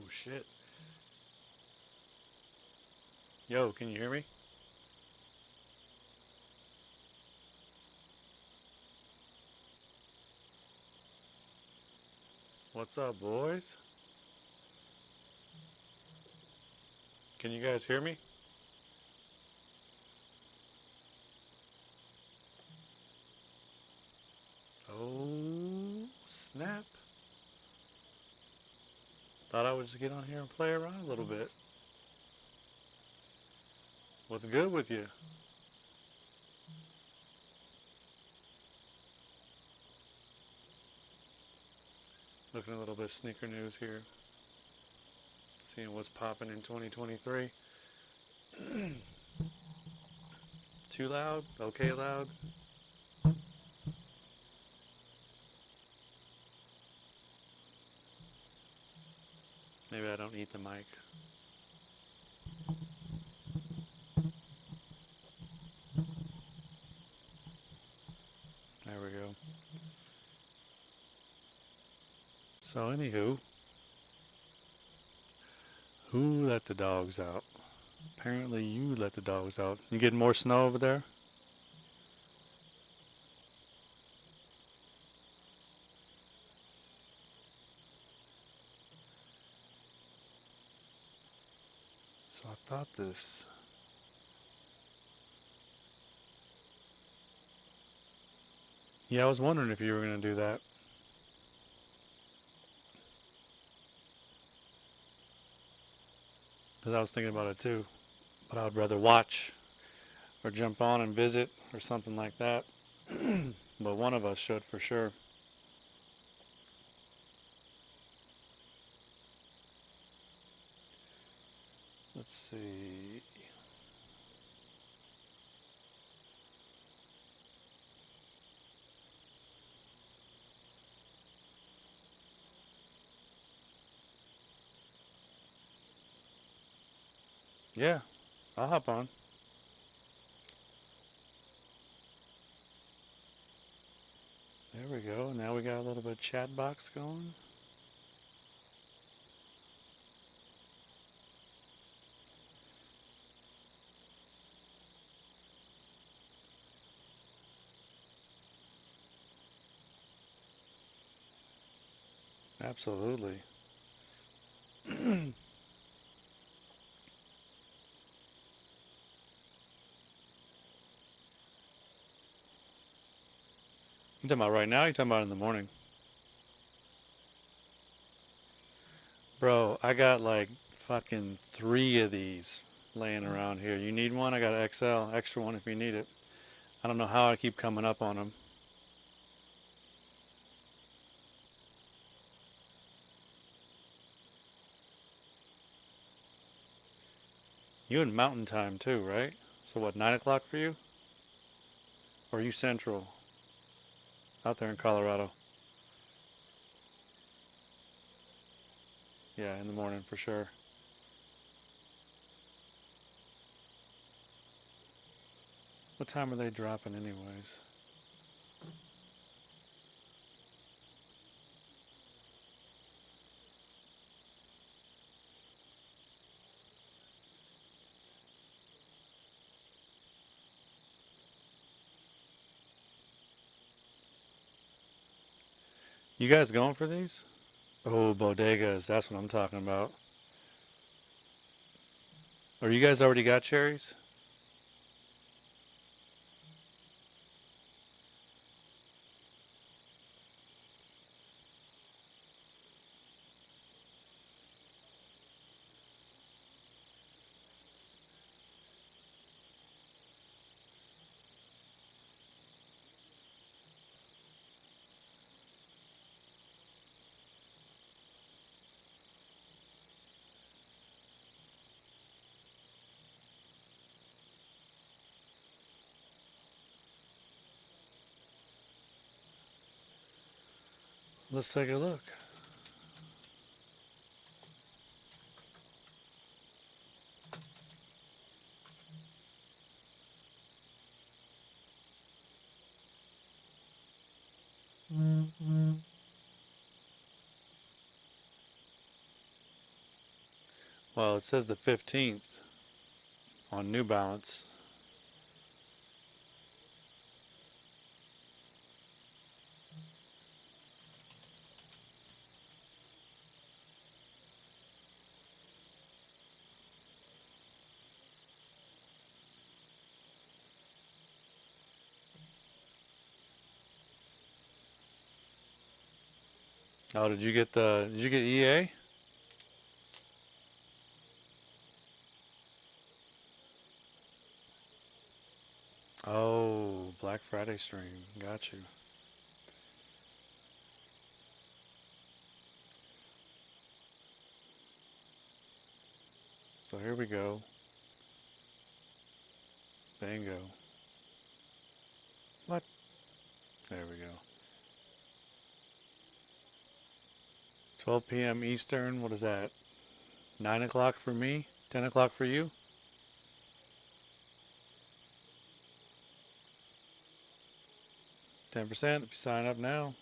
shit. Yo, can you hear me? What's up, boys? Can you guys hear me? Oh, snap. Thought I would just get on here and play around a little bit. What's good with you? Looking a little bit sneaker news here. Seeing what's popping in 2023. Too loud? Okay loud? Maybe I don't eat the mic. There we go. So anywho, who let the dogs out? Apparently you let the dogs out. You getting more snow over there? So I thought this. Yeah, I was wondering if you were going to do that. Because I was thinking about it too. But I would rather watch or jump on and visit or something like that. But one of us should for sure. Let's see. Yeah, I'll hop on. There we go. Now we got a little bit of chat box going. Absolutely. You talking about right now? You talking about in the morning? Bro, I got like fucking 3 of these laying around here. You need one? I got an XL, extra one if you need it. I don't know how I keep coming up on them. You in mountain time too, right? So what, 9 o'clock for you? Or are you central? Out there in Colorado? Yeah, in the morning for sure. What time are they dropping anyways? You guys going for these? Oh, bodegas, that's what I'm talking about. Or you guys already got cherries? Let's take a look. Well, it says the 15th on New Balance. Oh, did you get EA? Oh, Black Friday stream. Got you. So here we go. Bingo. What? There we go. 12 p.m. Eastern. What is that? 9 o'clock for me? 10 o'clock for you? 10% if you sign up now.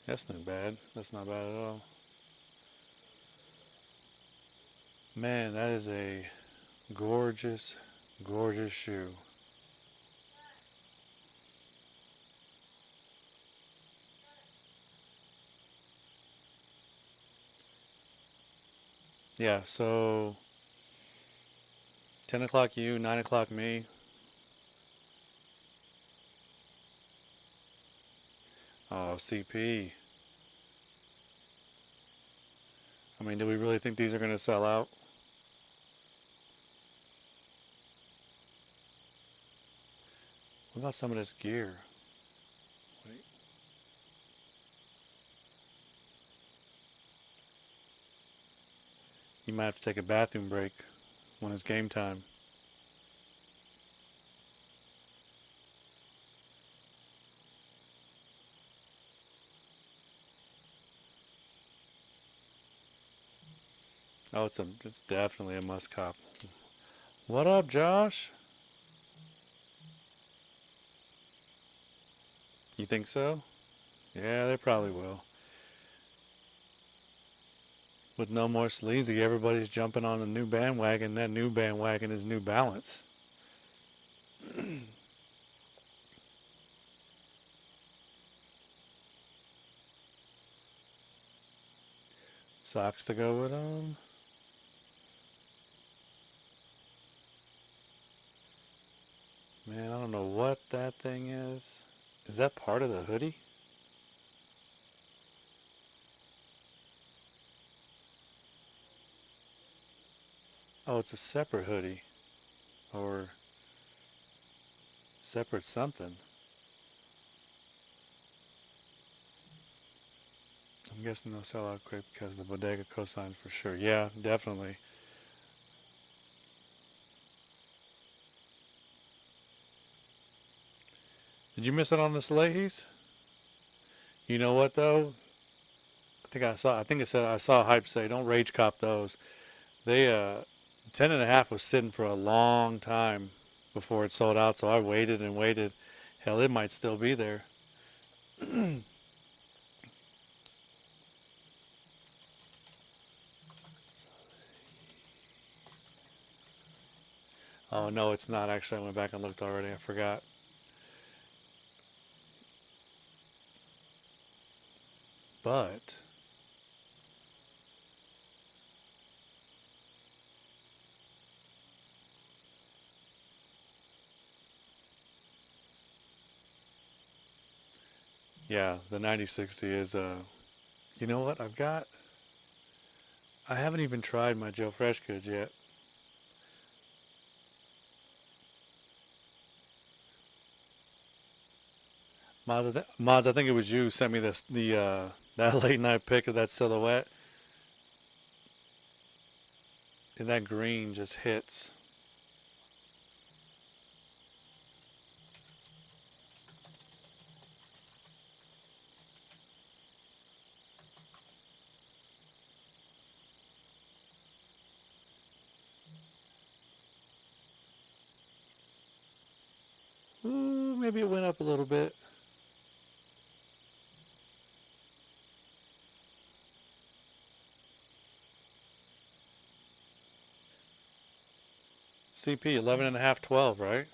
That's not bad. That's not bad at all. Man, that is a gorgeous, gorgeous shoe. Yeah, so 10 o'clock you, 9 o'clock me. Oh, CP. I mean, do we really think these are going to sell out? What about some of this gear? Wait. You might have to take a bathroom break when it's game time. Oh, it's definitely a must cop. What up, Josh? You think so? Yeah, they probably will. With no more sleazy, everybody's jumping on the new bandwagon. That new bandwagon is New Balance. Socks to go with them. Man, I don't know what that thing is. Is that part of the hoodie? Oh, it's a separate hoodie. Or separate something. I'm guessing they'll sell out quick because of the bodega cosign for sure. Yeah, definitely. Did you miss it on the Salehis? You know what though? I think it said I saw hype say don't rage cop those. They 10 and a half was sitting for a long time before it sold out, so I waited and waited. Hell, it might still be there. Oh no, it's not actually. I went back and looked already. I forgot. But yeah, the 9060 is you know what? I haven't even tried my Joe Fresh goods yet. Mods, I think it was you who sent me that late night pic of that silhouette. and that green just hits. Ooh, maybe it went up a little bit. CP 11.5, 12, right?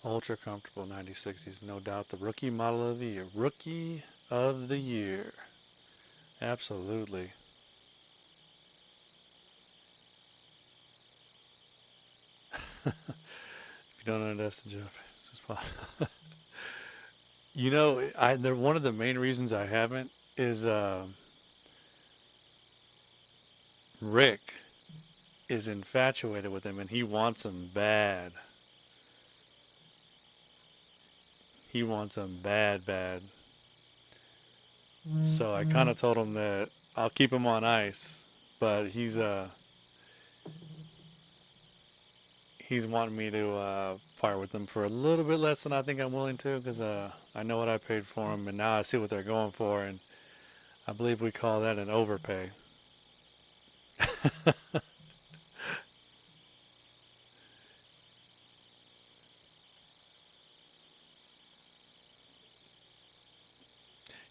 Ultra comfortable 9060s, no doubt. The rookie model of the year. Rookie of the year. Absolutely. If you don't know, that's the Jeff. You know, they're one of the main reasons I haven't is Rick is infatuated with him and he wants him bad. He wants him bad, bad. So I kind of told him that I'll keep him on ice, but he's wanting me to part with them for a little bit less than I think I'm willing to, because I know what I paid for them, and now I see what they're going for, and I believe we call that an overpay.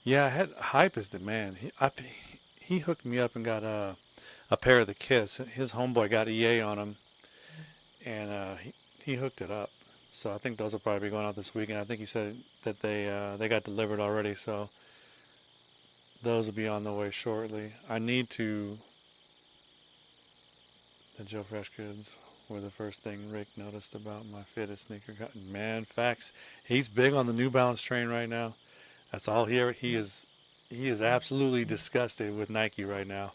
Yeah, I had Hype is the man. He hooked me up and got a pair of the Kiss. His homeboy got EA on him, and he hooked it up. So I think those will probably be going out this weekend. I think he said that they got delivered already, so those will be on the way shortly. I need to. The Joe Fresh goods were the first thing Rick noticed about my fitted sneaker. Man, facts. He's big on the New Balance train right now. That's all he is. He is absolutely disgusted with Nike right now.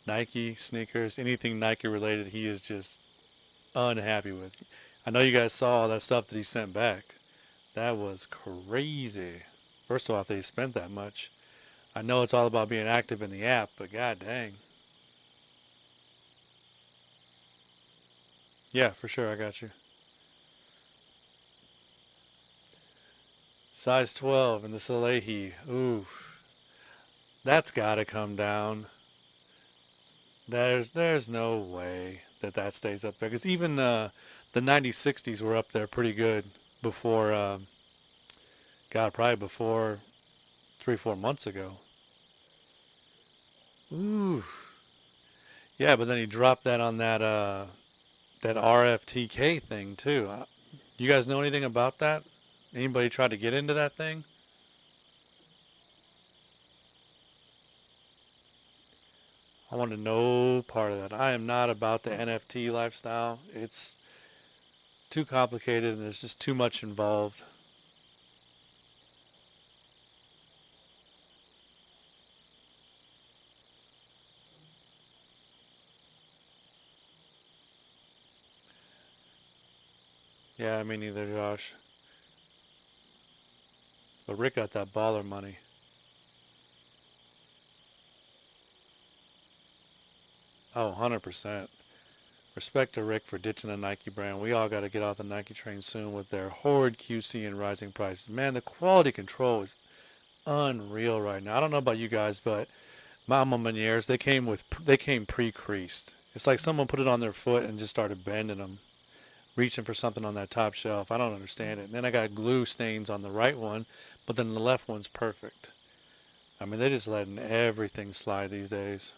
Nike sneakers, anything Nike related, he is just unhappy with. I know you guys saw all that stuff that he sent back. That was crazy. First of all, if they spent that much. I know it's all about being active in the app, but god dang. Yeah, for sure, I got you. Size 12 in the Salehi. Oof. That's got to come down. There's no way that stays up there. Because even the 9060s were up there pretty good before, probably before 3-4 months ago. Ooh. Yeah, but then he dropped that on that RFTK thing too. You guys know anything about that? Anybody tried to get into that thing? I want no part of that. I am not about the NFT lifestyle. It's too complicated and there's just too much involved. Yeah, me neither, Josh. But Rick got that baller money. Oh, 100%. Respect to Rick for ditching the Nike brand. We all got to get off the Nike train soon with their horrid QC and rising prices. Man, the quality control is unreal right now. I don't know about you guys, but Mama Meniere's, they came pre-creased. It's like someone put it on their foot and just started bending them, reaching for something on that top shelf. I don't understand it. And then I got glue stains on the right one, but then the left one's perfect. I mean, they just letting everything slide these days.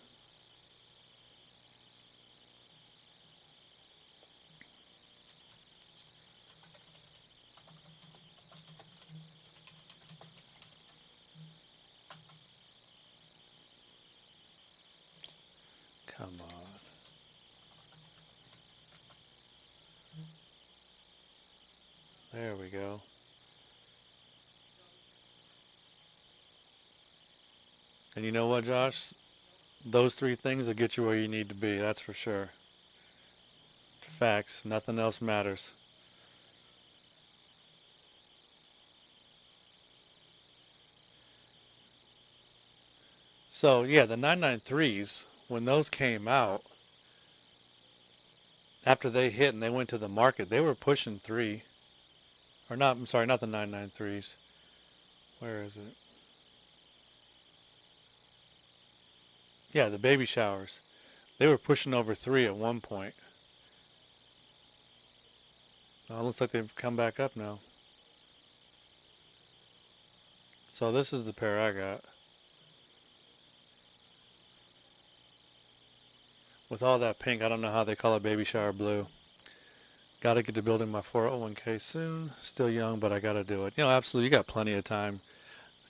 Come on. There we go. And you know what, Josh? Those three things will get you where you need to be. That's for sure. Facts. Nothing else matters. So yeah, the 993s, when those came out, after they hit and they went to the market, they were pushing three. Or not, I'm sorry, not the 993s. Where is it? Yeah, the baby showers. They were pushing over three at one point. It looks like they've come back up now. So this is the pair I got. With all that pink, I don't know how they call it baby shower blue. Got to get to building my 401k soon. Still young, but I got to do it. Absolutely, you got plenty of time.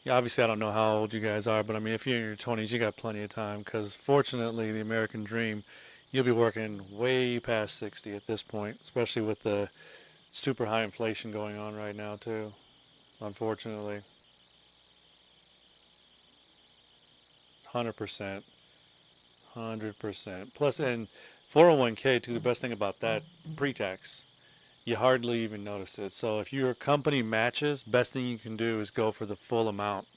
Yeah, obviously, I don't know how old you guys are, but I mean, if you're in your 20s, you got plenty of time. Because fortunately, the American dream, you'll be working way past 60 at this point, especially with the super high inflation going on right now, too. Unfortunately, 100%. 100%. Plus, and 401k, too, the best thing about that, pre-tax. You hardly even notice it. So if your company matches, best thing you can do is go for the full amount.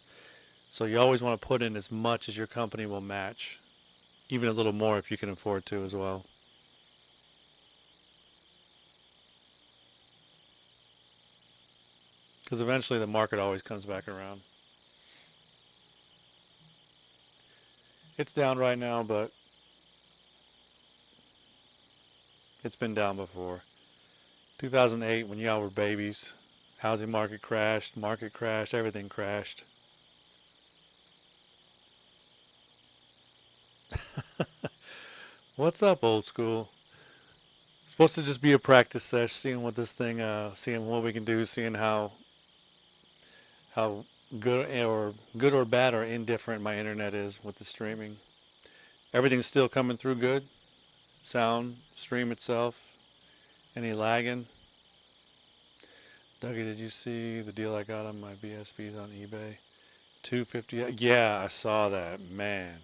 So you always want to put in as much as your company will match, even a little more if you can afford to as well. Because eventually the market always comes back around. It's down right now, but it's been down before. 2008, when y'all were babies, housing market crashed, everything crashed. What's up, old school? It's supposed to just be a practice session, seeing what this thing, seeing what we can do, seeing how good or bad or indifferent my internet is with the streaming. Everything's still coming through good. Sound, stream itself. Any lagging? Dougie, did you see the deal I got on my BSBs on eBay? 250. Yeah, I saw that. Man.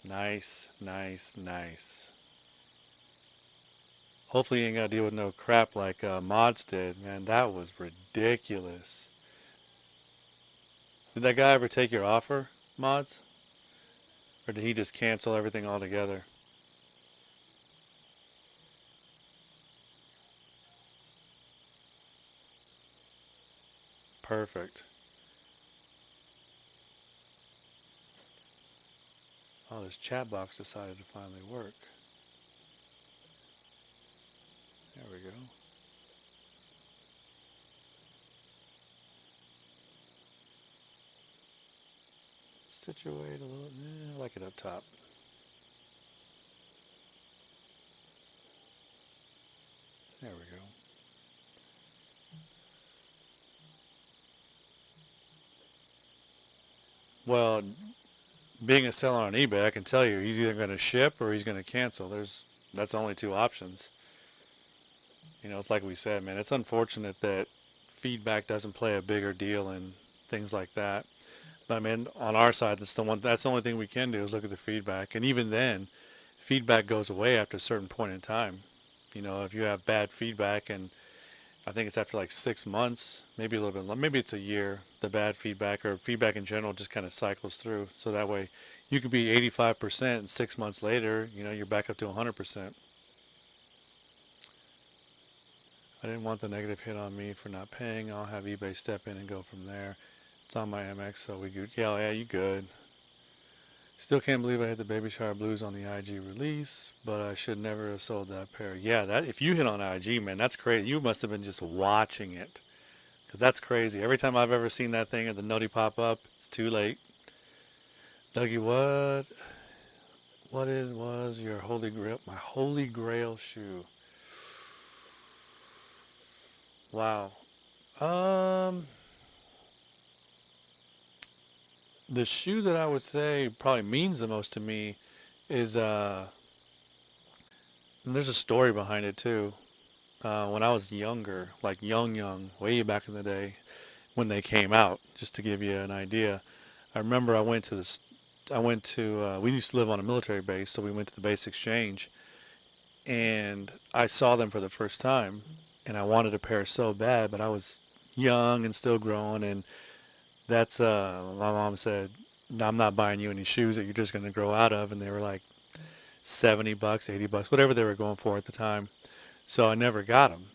Nice, nice, nice. Hopefully you ain't got to deal with no crap like Mods did. Man, that was ridiculous. Did that guy ever take your offer, Mods? Or did he just cancel everything altogether? Perfect. Oh, this chat box decided to finally work. There we go. Situate a little. I like it up top. There we go. Well, being a seller on eBay, I can tell you he's either going to ship or he's going to cancel. That's only two options. It's like we said, man. It's unfortunate that feedback doesn't play a bigger deal in things like that. But I mean, on our side, that's the only thing we can do is look at the feedback. And even then, feedback goes away after a certain point in time. If you have bad feedback, and I think it's after like 6 months, maybe a little bit, maybe it's a year, the bad feedback or feedback in general just kind of cycles through. So that way you could be 85% and 6 months later, you're back up to 100%. I didn't want the negative hit on me for not paying. I'll have eBay step in and go from there. It's on my MX, so we good. Yeah, you good. Still can't believe I hit the Baby Shower Blues on the IG release, but I should never have sold that pair. Yeah, that if you hit on IG, man, that's crazy. You must have been just watching it, because that's crazy. Every time I've ever seen that thing at the noti pop up, it's too late. Dougie, was your holy grail? My holy grail shoe. Wow. The shoe that I would say probably means the most to me is and there's a story behind it too. When I was younger, like young, way back in the day, when they came out, just to give you an idea, I remember we used to live on a military base, so we went to the base exchange, and I saw them for the first time, and I wanted a pair so bad, but I was young and still growing, and that's my mom said, I'm not buying you any shoes that you're just going to grow out of. And they were like $70, $80, whatever they were going for at the time. So I never got them.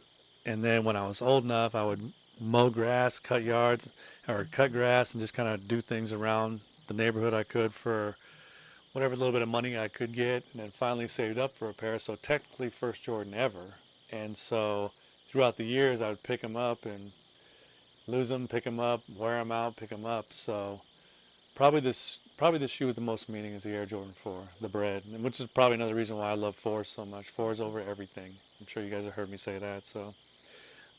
And then when I was old enough, I would mow grass, cut yards, or cut grass and just kind of do things around the neighborhood I could for whatever little bit of money I could get, and then finally saved up for a pair. So technically first Jordan ever. And so throughout the years, I would pick them up and lose them, pick them up, wear them out, pick them up. So probably the shoe with the most meaning is the Air Jordan 4, the bread, and which is probably another reason why I love 4s so much. 4s over everything. I'm sure you guys have heard me say that. So,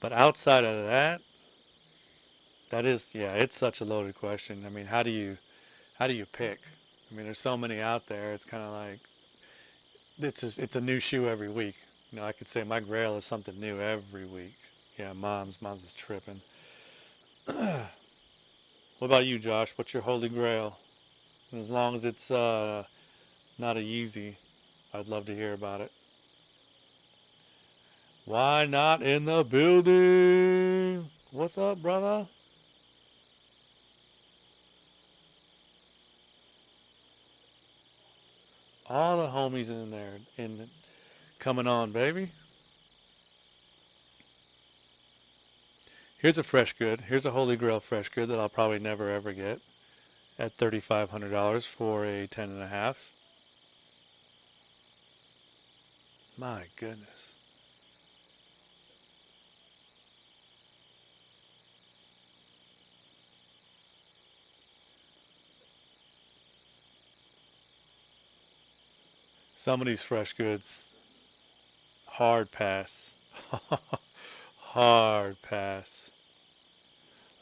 but outside of that, that is, yeah, it's such a loaded question. I mean, how do you pick? I mean, there's so many out there. It's kind of like it's a new shoe every week. You know, I could say my Grail is something new every week. Yeah, mom's is tripping. What about you, Josh? What's your holy grail? And as long as it's not a Yeezy, I'd love to hear about it. Why not in the building? What's up, brother? All the homies in there and coming on, baby. Here's a fresh good. Here's a holy grail fresh good that I'll probably never ever get at $3,500 for a 10 and a half. My goodness. Some of these fresh goods, hard pass. Hard pass.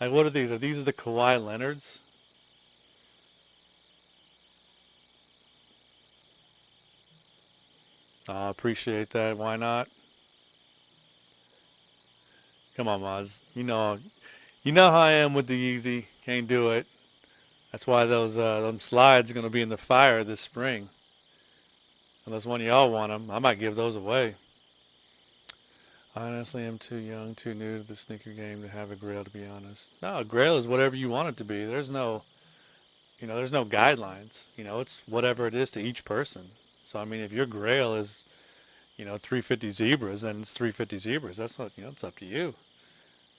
Like, what are these? Are these the Kawhi Leonards? I appreciate that. Why not? Come on, Moz. You know how I am with the Yeezy. Can't do it. That's why those them slides are gonna be in the fire this spring. Unless one of y'all want them, I might give those away. I honestly am too young, too new to the sneaker game to have a grail. To be honest, no, a grail is whatever you want it to be. There's no guidelines. It's whatever it is to each person. So I mean, if your grail is 350 zebras, then it's 350 zebras. That's not, it's up to you.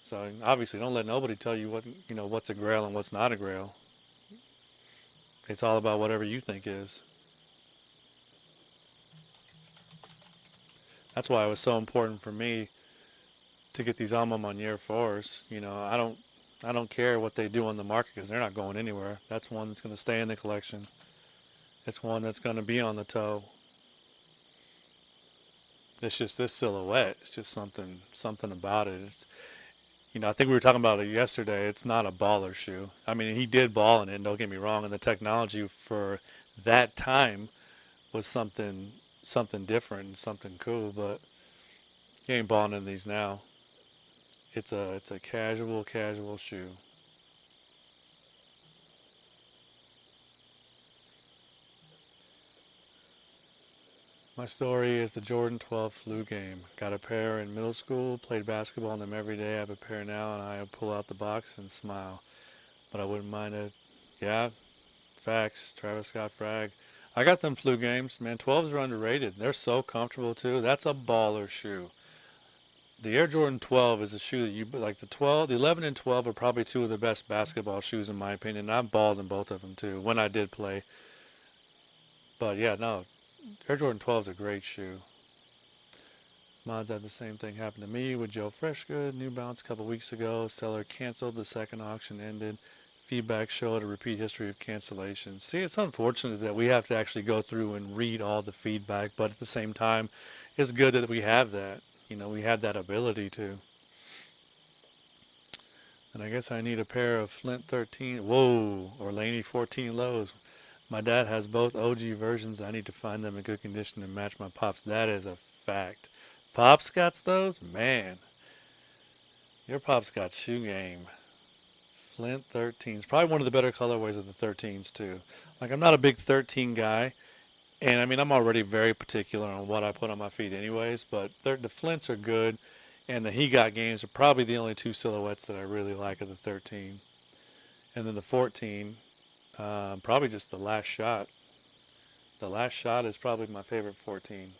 So obviously, don't let nobody tell you what's a grail and what's not a grail. It's all about whatever you think is. That's why it was so important for me to get these Alma Manier 4s. I don't care what they do on the market because they're not going anywhere. That's one that's going to stay in the collection. It's one that's going to be on the toe. It's just this silhouette. It's just something about it. I think we were talking about it yesterday. It's not a baller shoe. I mean, he did ball in it, don't get me wrong, and the technology for that time was something different and something cool, but he ain't balling in these now. It's a casual shoe. My story is the Jordan 12 flu game. Got a pair in middle school, played basketball in them every day. I have a pair now, and I pull out the box and smile. But I wouldn't mind it. Yeah, facts. Travis Scott frag. I got them flu games. Man, 12s are underrated. They're so comfortable, too. That's a baller shoe. The Air Jordan 12 is a shoe that you like. The 11 and 12 are probably two of the best basketball shoes in my opinion. I balled in both of them too when I did play. But yeah, no, Air Jordan 12 is a great shoe. Mods had the same thing happen to me with Joe Freshgood. New Balance a couple weeks ago. Seller canceled. The second auction ended. Feedback showed a repeat history of cancellations. See, it's unfortunate that we have to actually go through and read all the feedback, but at the same time, it's good that we have that. We have that ability to. And I guess I need a pair of Flint 13, or Laney 14 lows. My dad has both OG versions. I need to find them in good condition to match my pops. That is a fact. Pops got those? Man, your pops got shoe game. Flint 13s. Probably one of the better colorways of the 13s, too. Like, I'm not a big 13 guy. And, I mean, I'm already very particular on what I put on my feet anyways. But the Flints are good. And the He Got games are probably the only two silhouettes that I really like of the 13. And then the 14, Probably just the last shot. The last shot is probably my favorite 14.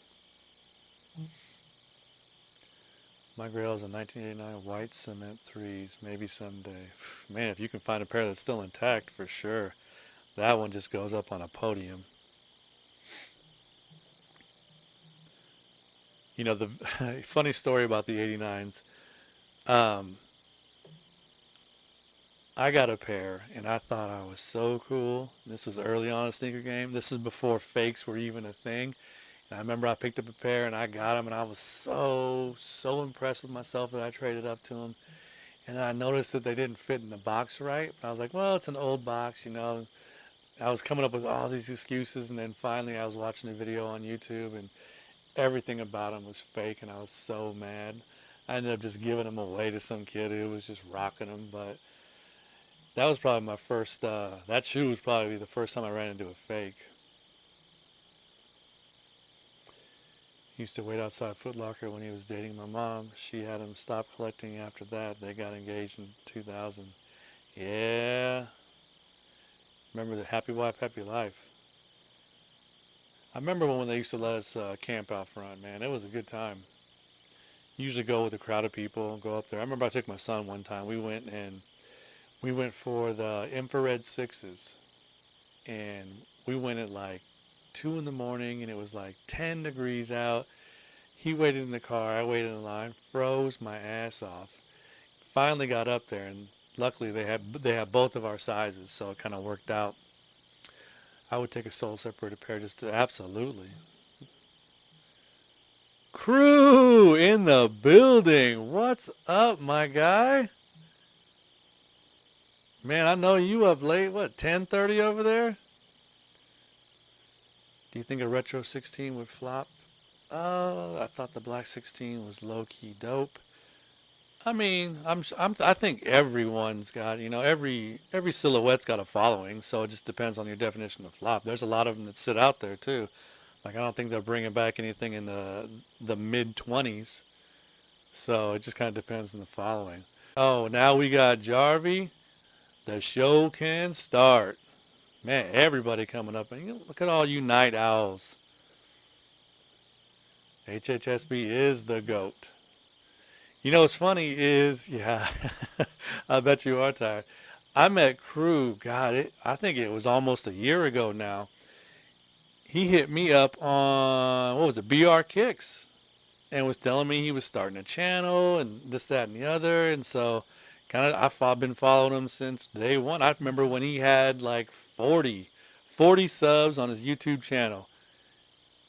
My grail is a 1989 white cement threes. Maybe someday. Man, if you can find a pair that's still intact, for sure. That one just goes up on a podium. You know, the funny story about the 89s. Um, I got a pair, and I thought I was so cool. This was early on in the sneaker game. This is before fakes were even a thing. And I remember I picked up a pair, and I got them, and I was so impressed with myself that I traded up to them. And then I noticed that they didn't fit in the box right. But I was like, well, it's an old box, you know. I was coming up with all these excuses, and then finally I was watching a video on YouTube, and everything about them was fake, and I was so mad. I ended up just giving them away to some kid who was just rocking them, but that was probably my first, that shoe was probably the first time I ran into a fake. He used to wait outside Foot Locker when he was dating my mom. She had him stop collecting after that. They got engaged in 2000. Yeah. Remember the Happy Wife, Happy Life. I remember when they used to let us camp out front, man. It was a good time. Usually go with a crowd of people, go up there. I remember I took my son one time. We went for the infrared sixes. And we went at like 2 in the morning, and it was like 10 degrees out. He waited in the car. I waited in line. Froze my ass off. Finally got up there, and luckily they had both of our sizes, so it kind of worked out. I would take a sole separated pair just to absolutely. Crew in the building. What's up, my guy? Man, I know you up late. What, 10:30 over there? Do you think a retro 16 would flop? I thought the black 16 was low-key dope. I mean, I think everyone's got, you know, every silhouette's got a following, so it just depends on your definition of flop. There's a lot of them that sit out there too. Like I don't think they're bringing back anything in the mid 20s, so it just kind of depends on the following. Oh, now we got Jarvie. The show can start. Man, everybody coming up, and look at all you night owls. HHSB is the GOAT. You know what's funny is, yeah, I bet you are tired. I met Crew, God, I think it was almost a year ago now. He hit me up on, what was it, BR Kicks, and was telling me he was starting a channel and this, that, and the other. And so kind of I've been following him since day one. I remember when he had like 40 subs on his YouTube channel.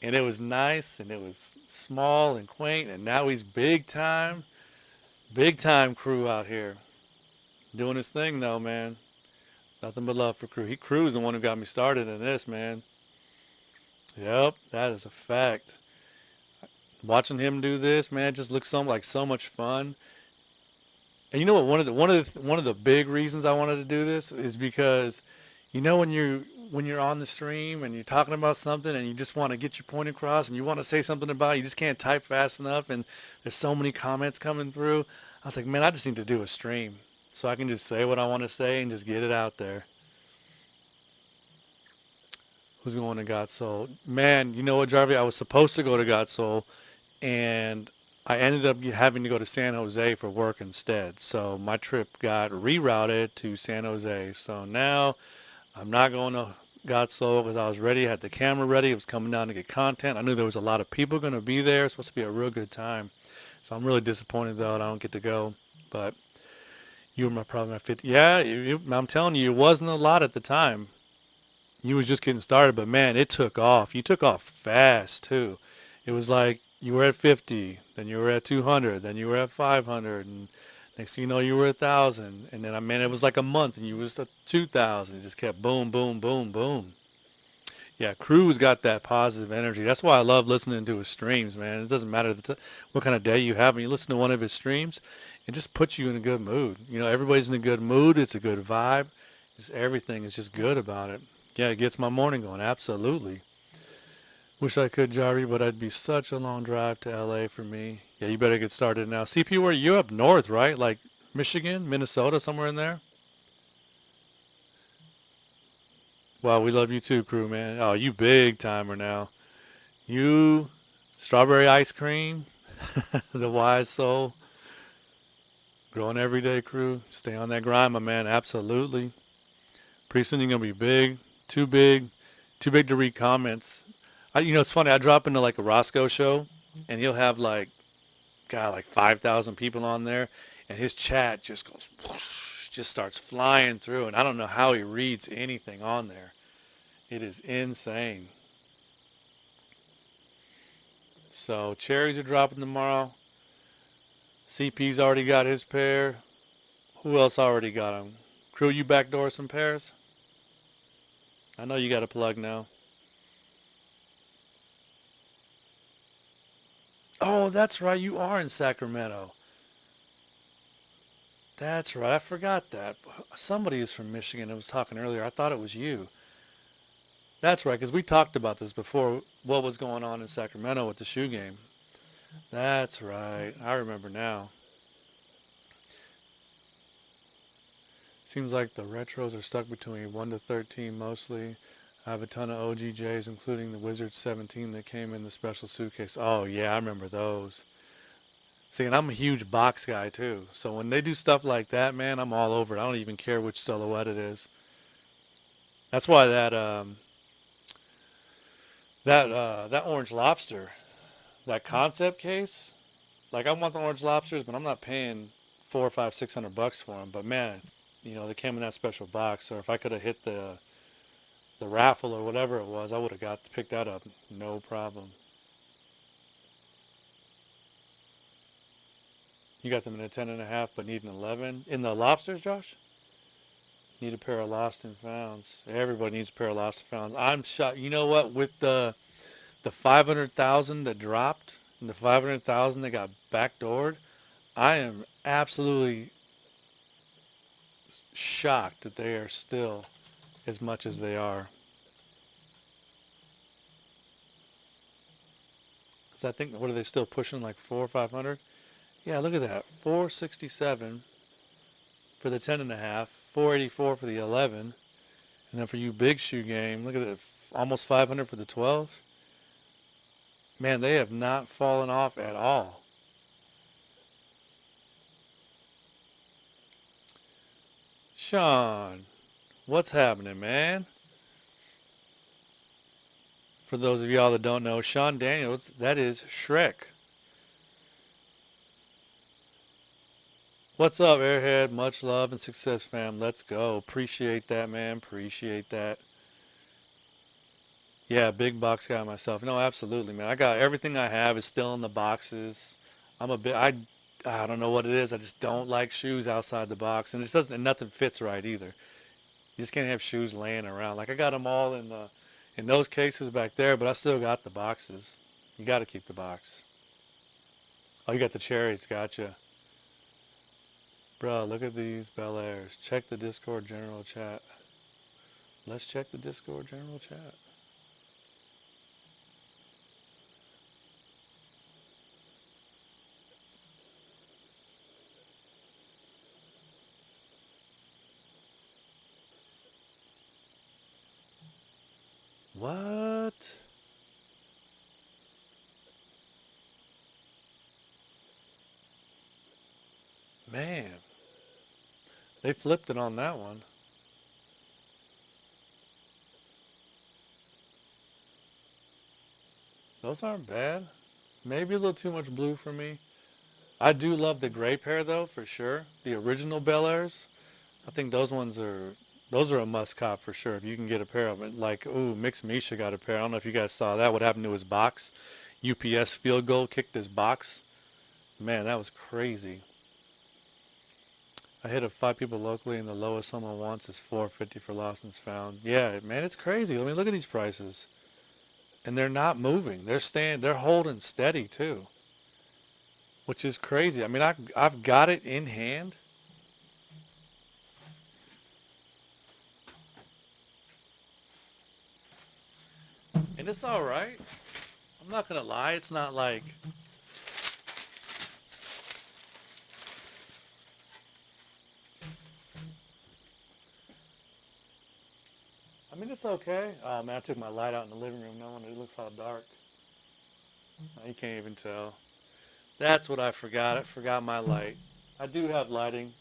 And it was nice, and it was small and quaint, and now he's big time Crew out here. Doing his thing though, man. Nothing but love for Crew. Crew's the one who got me started in this, man. Yep, that is a fact. Watching him do this, man, just looks like so much fun. And you know what? One of the big reasons I wanted to do this is because, you know, when you're on the stream and you're talking about something and you just want to get your point across and you want to say something about it, you just can't type fast enough, and there's so many comments coming through. I was like, man, I just need to do a stream so I can just say what I want to say and just get it out there. Who's going to God Soul? Man, you know what, Jarvie? I was supposed to go to God Soul, and I ended up having to go to San Jose for work instead. So my trip got rerouted to San Jose. So now I'm not going to God Soul because I was ready. I had the camera ready. It was coming down to get content. I knew there was a lot of people going to be there. It's supposed to be a real good time. So I'm really disappointed, though, that I don't get to go. But you were probably my 50. Yeah, I'm telling you, it wasn't a lot at the time. You was just getting started, but man, it took off. You took off fast too. It was like you were at 50, then you were at 200, then you were at 500, and next thing you know, you were at 1,000. And then, I mean, it was like a month, and you was at 2,000. It just kept boom, boom, boom, boom. Yeah, Crew's got that positive energy. That's why I love listening to his streams, man. It doesn't matter what kind of day you have. When you listen to one of his streams, it just puts you in a good mood. You know, everybody's in a good mood. It's a good vibe. Just everything is just good about it. Yeah, it gets my morning going, absolutely. Wish I could, Jarvie, but it'd be such a long drive to LA for me. Yeah, you better get started now. CP, where you up north, right? Like Michigan, Minnesota, somewhere in there? Well, we love you too, crew, man. Oh, you big timer now. You, strawberry ice cream, the wise soul, growing every day, crew. Stay on that grind, my man. Absolutely. Pretty soon you're gonna be big, too big, too big to read comments. It's funny. I drop into like a Roscoe show, and he'll have like, God, like 5,000 people on there, and his chat just goes, whoosh, just starts flying through, and I don't know how he reads anything on there. It is insane. So cherries are dropping tomorrow. CP's already got his pair. Who else already got them? Crew, you backdoor some pairs? I know you got a plug now. Oh, that's right. You are in Sacramento. That's right. I forgot that. Somebody is from Michigan that was talking earlier. I thought it was you. That's right, because we talked about this before, what was going on in Sacramento with the shoe game. That's right. I remember now. Seems like the retros are stuck between 1 to 13 mostly. I have a ton of OGJs, including the Wizard 17 that came in the special suitcase. Oh, yeah, I remember those. See, and I'm a huge box guy, too. So when they do stuff like that, man, I'm all over it. I don't even care which silhouette it is. That's why that orange lobster, that concept case, like I want the orange lobsters, but I'm not paying $400, $500, $600 for them. But man, they came in that special box. So if I could have hit the raffle or whatever it was, I would have got to pick that up, no problem. You got them in a 10.5, but need an 11 in the lobsters, Josh. Need a pair of lost and founds. Everybody needs a pair of lost and founds. I'm shocked. You know what? With the 500,000 that dropped and the 500,000 that got backdoored, I am absolutely shocked that they are still as much as they are. Because I think, what are they still pushing, like 400 or 500? Yeah, look at that. 467 for the 10.5, 484 for the 11. And then for you big shoe game, look at it, almost 500 for the 12. Man, they have not fallen off at all. Sean, what's happening, man? For those of y'all that don't know, Sean Daniels, that is Shrek. What's up, Airhead? Much love and success, fam. Let's go. Appreciate that, man. Appreciate that. Yeah, big box guy myself. No, absolutely, man. I got everything I have is still in the boxes. I'm a bit. I don't know what it is. I just don't like shoes outside the box, and it doesn't. And nothing fits right either. You just can't have shoes laying around. Like I got them all in those cases back there, but I still got the boxes. You got to keep the box. Oh, you got the cherries. Gotcha. Bro, look at these Bel Airs. Check the Discord general chat. Let's check the Discord general chat. What? Man. They flipped it on that one. Those aren't bad. Maybe a little too much blue for me. I do love the gray pair though, for sure. The original Bel Airs. I think those are a must cop for sure. If you can get a pair of it. Like, ooh, Mix Misha got a pair. I don't know if you guys saw that. What happened to his box? UPS field goal kicked his box. Man, that was crazy. I hit up 5 people locally, and the lowest someone wants is $450 for lost and found. Yeah, man, it's crazy. I mean, look at these prices, and they're not moving. They're holding steady too, which is crazy. I mean, I've got it in hand. And it's all right. I'm not gonna lie. It's not like I mean, it's okay. Oh man, I took my light out in the living room. No wonder it looks all dark. You can't even tell. That's what I forgot. I forgot my light. I do have lighting.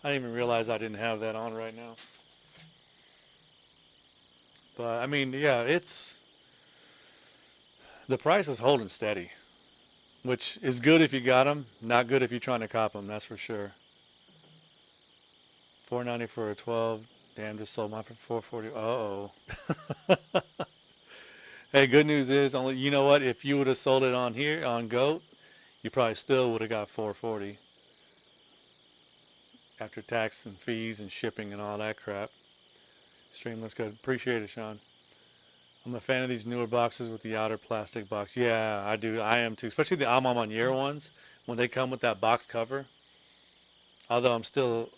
I didn't even realize I didn't have that on right now. But I mean, yeah, it's the price is holding steady, which is good if you got them. Not good if you're trying to cop them. That's for sure. 490 for a 12. Damn, just sold mine for 440. Uh-oh. Hey, good news is only you know what? If you would have sold it on here on Goat, you probably still would have got 440 after tax and fees and shipping and all that crap. Stream looks good. Appreciate it, Sean. I'm a fan of these newer boxes with the outer plastic box. Yeah, I do. I am too. Especially the Alma Manier ones when they come with that box cover. Although I'm still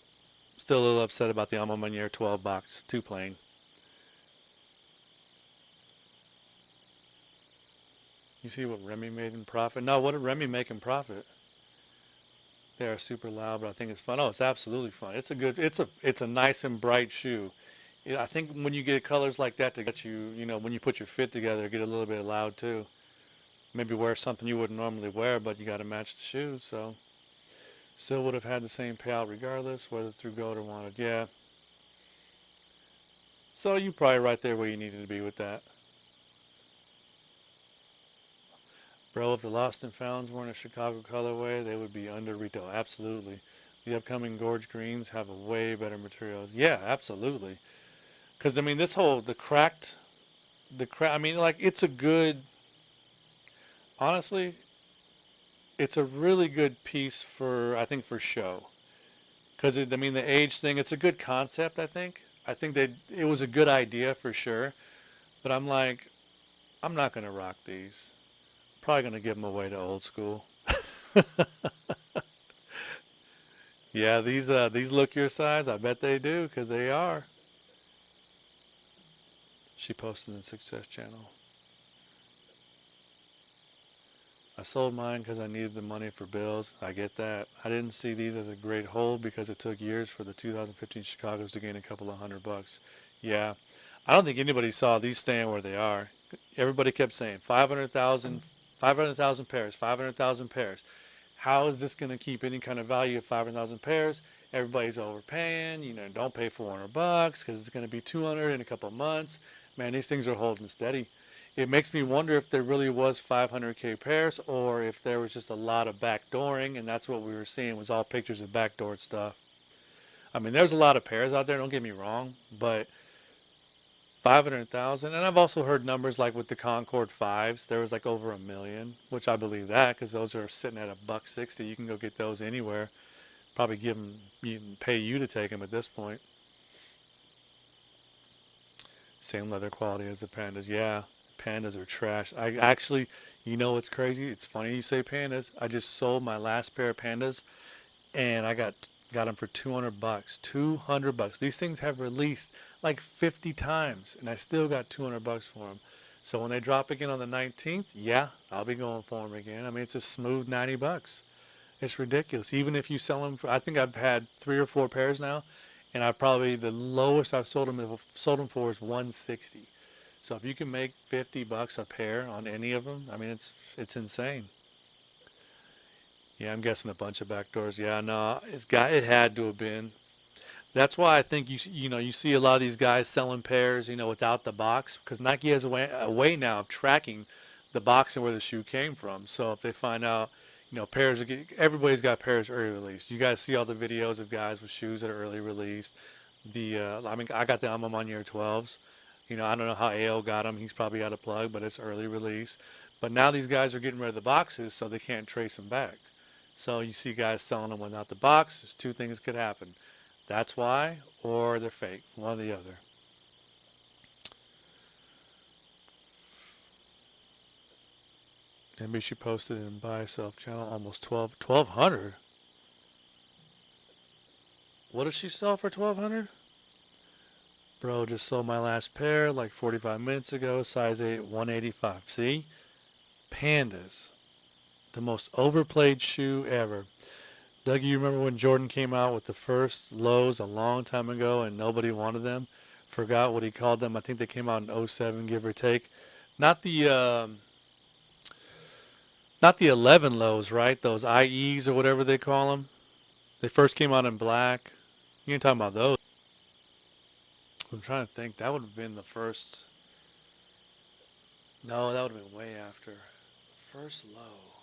a little upset about the Alma Manier 12 box. Too plain. You see what Remy made in profit? No, what did Remy make in profit? They are super loud, but I think it's fun. Oh, it's absolutely fun. It's a nice and bright shoe. I think when you get colors like that to get you, when you put your fit together, get a little bit loud too. Maybe wear something you wouldn't normally wear, but you got to match the shoes. So still would have had the same payout regardless, whether through Goat or wanted. Yeah. So you probably right there where you needed to be with that. Bro, if the Lost and Founds weren't a Chicago colorway, they would be under retail. Absolutely. The upcoming Gorge Greens have a way better materials. Yeah, absolutely. Because, I mean, I mean, like, it's a good, honestly, it's a really good piece I think, for show. Because, I mean, the age thing, it's a good concept, I think. I think that it was a good idea for sure. But I'm like, I'm not going to rock these. Probably going to give them away to Old School. Yeah, these look your size. I bet they do, because they are. She posted in Success Channel. I sold mine because I needed the money for bills. I get that. I didn't see these as a great hold because it took years for the 2015 Chicagos to gain a couple of $100. Yeah, I don't think anybody saw these staying where they are. Everybody kept saying 500,000 pairs, 500,000 pairs. How is this going to keep any kind of value of 500,000 pairs? Everybody's overpaying. Don't pay $400 because it's going to be 200 in a couple of months. Man, these things are holding steady. It makes me wonder if there really was 500K pairs or if there was just a lot of backdooring, and that's what we were seeing was all pictures of backdoored stuff. I mean, there's a lot of pairs out there, don't get me wrong, but 500,000, and I've also heard numbers like with the Concord 5s, there was like over 1 million, which I believe that because those are sitting at $160. You can go get those anywhere. Probably pay you to take them at this point. Same leather quality as the Pandas. Yeah, Pandas are trash. I actually, what's crazy? It's funny you say Pandas. I just sold my last pair of Pandas, and I got them for $200. $200. These things have released like 50 times, and I still got $200 for them. So when they drop again on the 19th, yeah, I'll be going for them again. I mean, it's a smooth $90. It's ridiculous. Even if you sell them for, I think I've had 3 or 4 pairs now, and the lowest I've sold them for is $160. So if you can make $50 a pair on any of them, I mean, it's insane. Yeah, I'm guessing a bunch of backdoors. Yeah, no, it had to have been. That's why I think you see a lot of these guys selling pairs, without the box, because Nike has a way now of tracking the box and where the shoe came from. So if they find out, everybody's got pairs early released. You guys see all the videos of guys with shoes that are early released. I got the Alma Manier 12s. I don't know how AO got them. He's probably got a plug, but it's early release. But now these guys are getting rid of the boxes, so they can't trace them back. So you see guys selling them without the box. There's 2 things could happen. That's why, or they're fake, one or the other. Maybe she posted in buy self channel almost 1,200. What does she sell for 1,200? Bro, just sold my last pair like 45 minutes ago, size 8, 185. See? Pandas. The most overplayed shoe ever. Doug, you remember when Jordan came out with the first lows a long time ago and nobody wanted them? Forgot what he called them. I think they came out in '07, give or take. Not the not the 11 lows, right? Those IEs or whatever they call them. They first came out in black. You ain't talking about those. I'm trying to think. That would have been the first. No, that would have been way after. First low.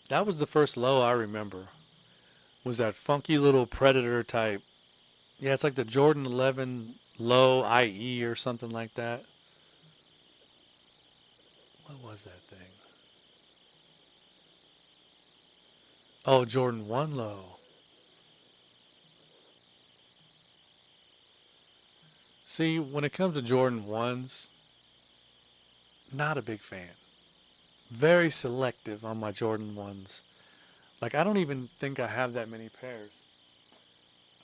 That was the first low I remember. Was that funky little Predator type. Yeah, it's like the Jordan 11 low IE or something like that. What was that thing? Oh, Jordan 1 low. See, when it comes to Jordan 1s, not a big fan. Very selective on my Jordan 1s. Like, I don't even think I have that many pairs.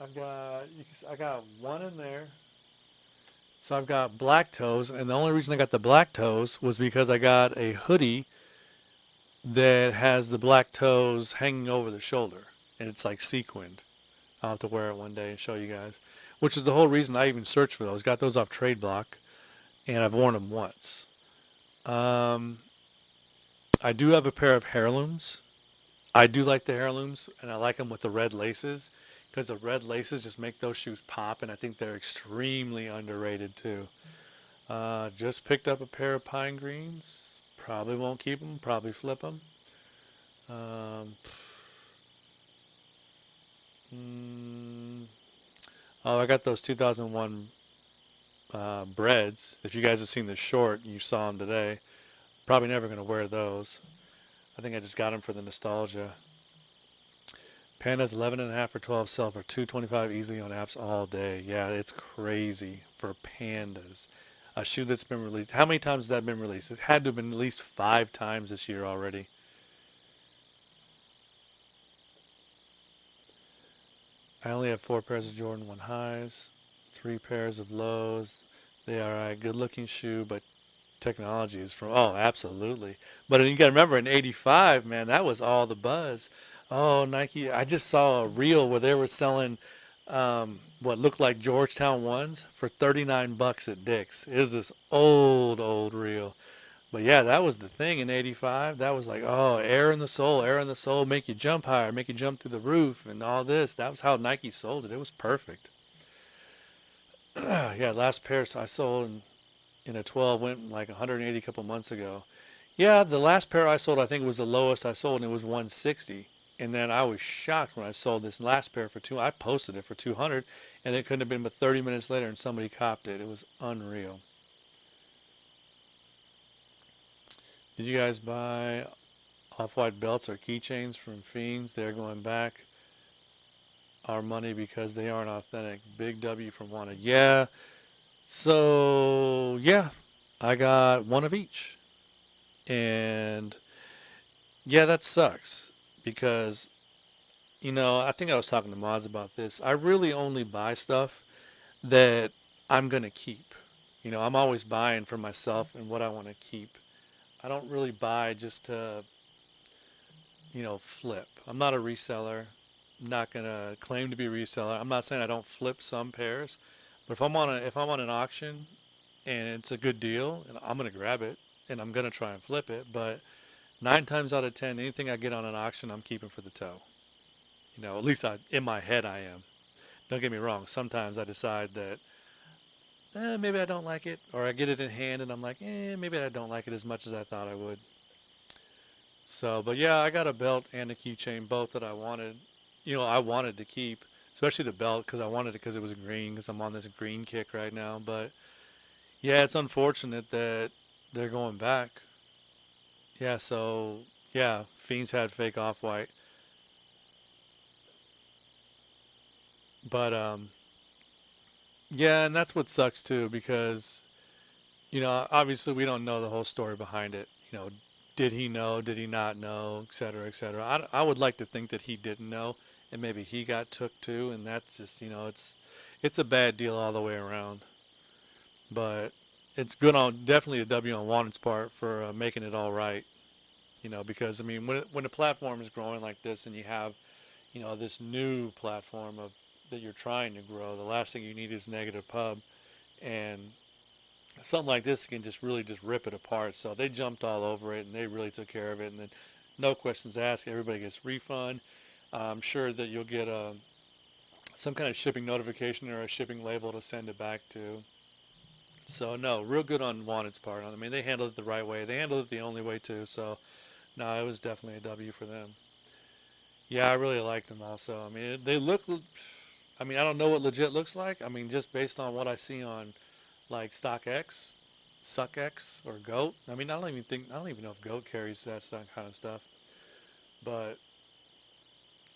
I got one in there. So I've got black toes, and the only reason I got the black toes was because I got a hoodie that has the black toes hanging over the shoulder, and it's like sequined. I'll have to wear it one day and show you guys, which is the whole reason I even searched for those. Got those off Trade Block, and I've worn them once. I do have a pair of heirlooms. I do like the heirlooms, and I like them with the red laces because the red laces just make those shoes pop, and I think they're extremely underrated too. Just picked up a pair of pine greens. Probably won't keep them. Probably flip them. Um, oh, I got those 2001 breads. If you guys have seen the short, you saw them today. Probably never going to wear those. I think I just got them for the nostalgia. Pandas 11.5 or 12 sell for $225 easily on apps all day. Yeah, it's crazy for pandas. A shoe that's been released. How many times has that been released? It had to have been at least 5 times this year already. I only have 4 pairs of Jordan 1 highs, 3 pairs of lows. They are a good looking shoe, but technology is from, oh, absolutely. But you got to remember in 85, man, that was all the buzz. Oh, Nike, I just saw a reel where they were selling what looked like Georgetown ones for $39 at Dick's. It was this old reel. But yeah, that was the thing in 85. That was like, oh, air in the soul, make you jump higher, make you jump through the roof and all this. That was how Nike sold it. It was perfect. Yeah, last pair I sold in a 12 went like 180 a couple months ago. Yeah, the last pair I sold, I think it was the lowest I sold, and it was 160. And then I was shocked when I sold this last pair for I posted it for 200, and it couldn't have been but 30 minutes later, and somebody copped it. It was unreal. Did you guys buy off-white belts or keychains from Fiends? They're going back our money because they aren't authentic. Big W from Wanted. Yeah. So, yeah, I got one of each. And, yeah, that sucks because, I think I was talking to Mods about this. I really only buy stuff that I'm going to keep. I'm always buying for myself and what I want to keep. I don't really buy just to, flip. I'm not a reseller. I'm not going to claim to be a reseller. I'm not saying I don't flip some pairs. But if I'm on an auction and it's a good deal, and I'm gonna grab it and I'm gonna try and flip it. But 9 times out of 10, anything I get on an auction, I'm keeping for the toe. At least in my head I am. Don't get me wrong. Sometimes I decide that maybe I don't like it, or I get it in hand and I'm like, maybe I don't like it as much as I thought I would. So, but yeah, I got a belt and a keychain, both that I wanted. I wanted to keep. Especially the belt because I wanted it because it was green because I'm on this green kick right now. But yeah, it's unfortunate that they're going back. Yeah, so yeah, Fiends had fake off-white. But yeah, and that's what sucks too because obviously we don't know the whole story behind it. Did he know? Did he not know? Et cetera, et cetera. I would like to think that he didn't know. And maybe he got took too, and that's just it's a bad deal all the way around. But it's good on definitely a W on Wanted's part for making it all right. Because I mean when a platform is growing like this, and you have this new platform of that you're trying to grow. The last thing you need is negative pub, and something like this can just really just rip it apart. So they jumped all over it and they really took care of it. And then no questions asked. Everybody gets refund. I'm sure that you'll get some kind of shipping notification or a shipping label to send it back to. So no, real good on Wanted's part. I mean, they handled it the right way. They handled it the only way too. So no, it was definitely a W for them. Yeah, I really liked them also. I mean, they look. I mean, I don't know what legit looks like. I mean, just based on what I see on like StockX, SuckX, or Goat. I mean, I don't even know if Goat carries that kind of stuff. But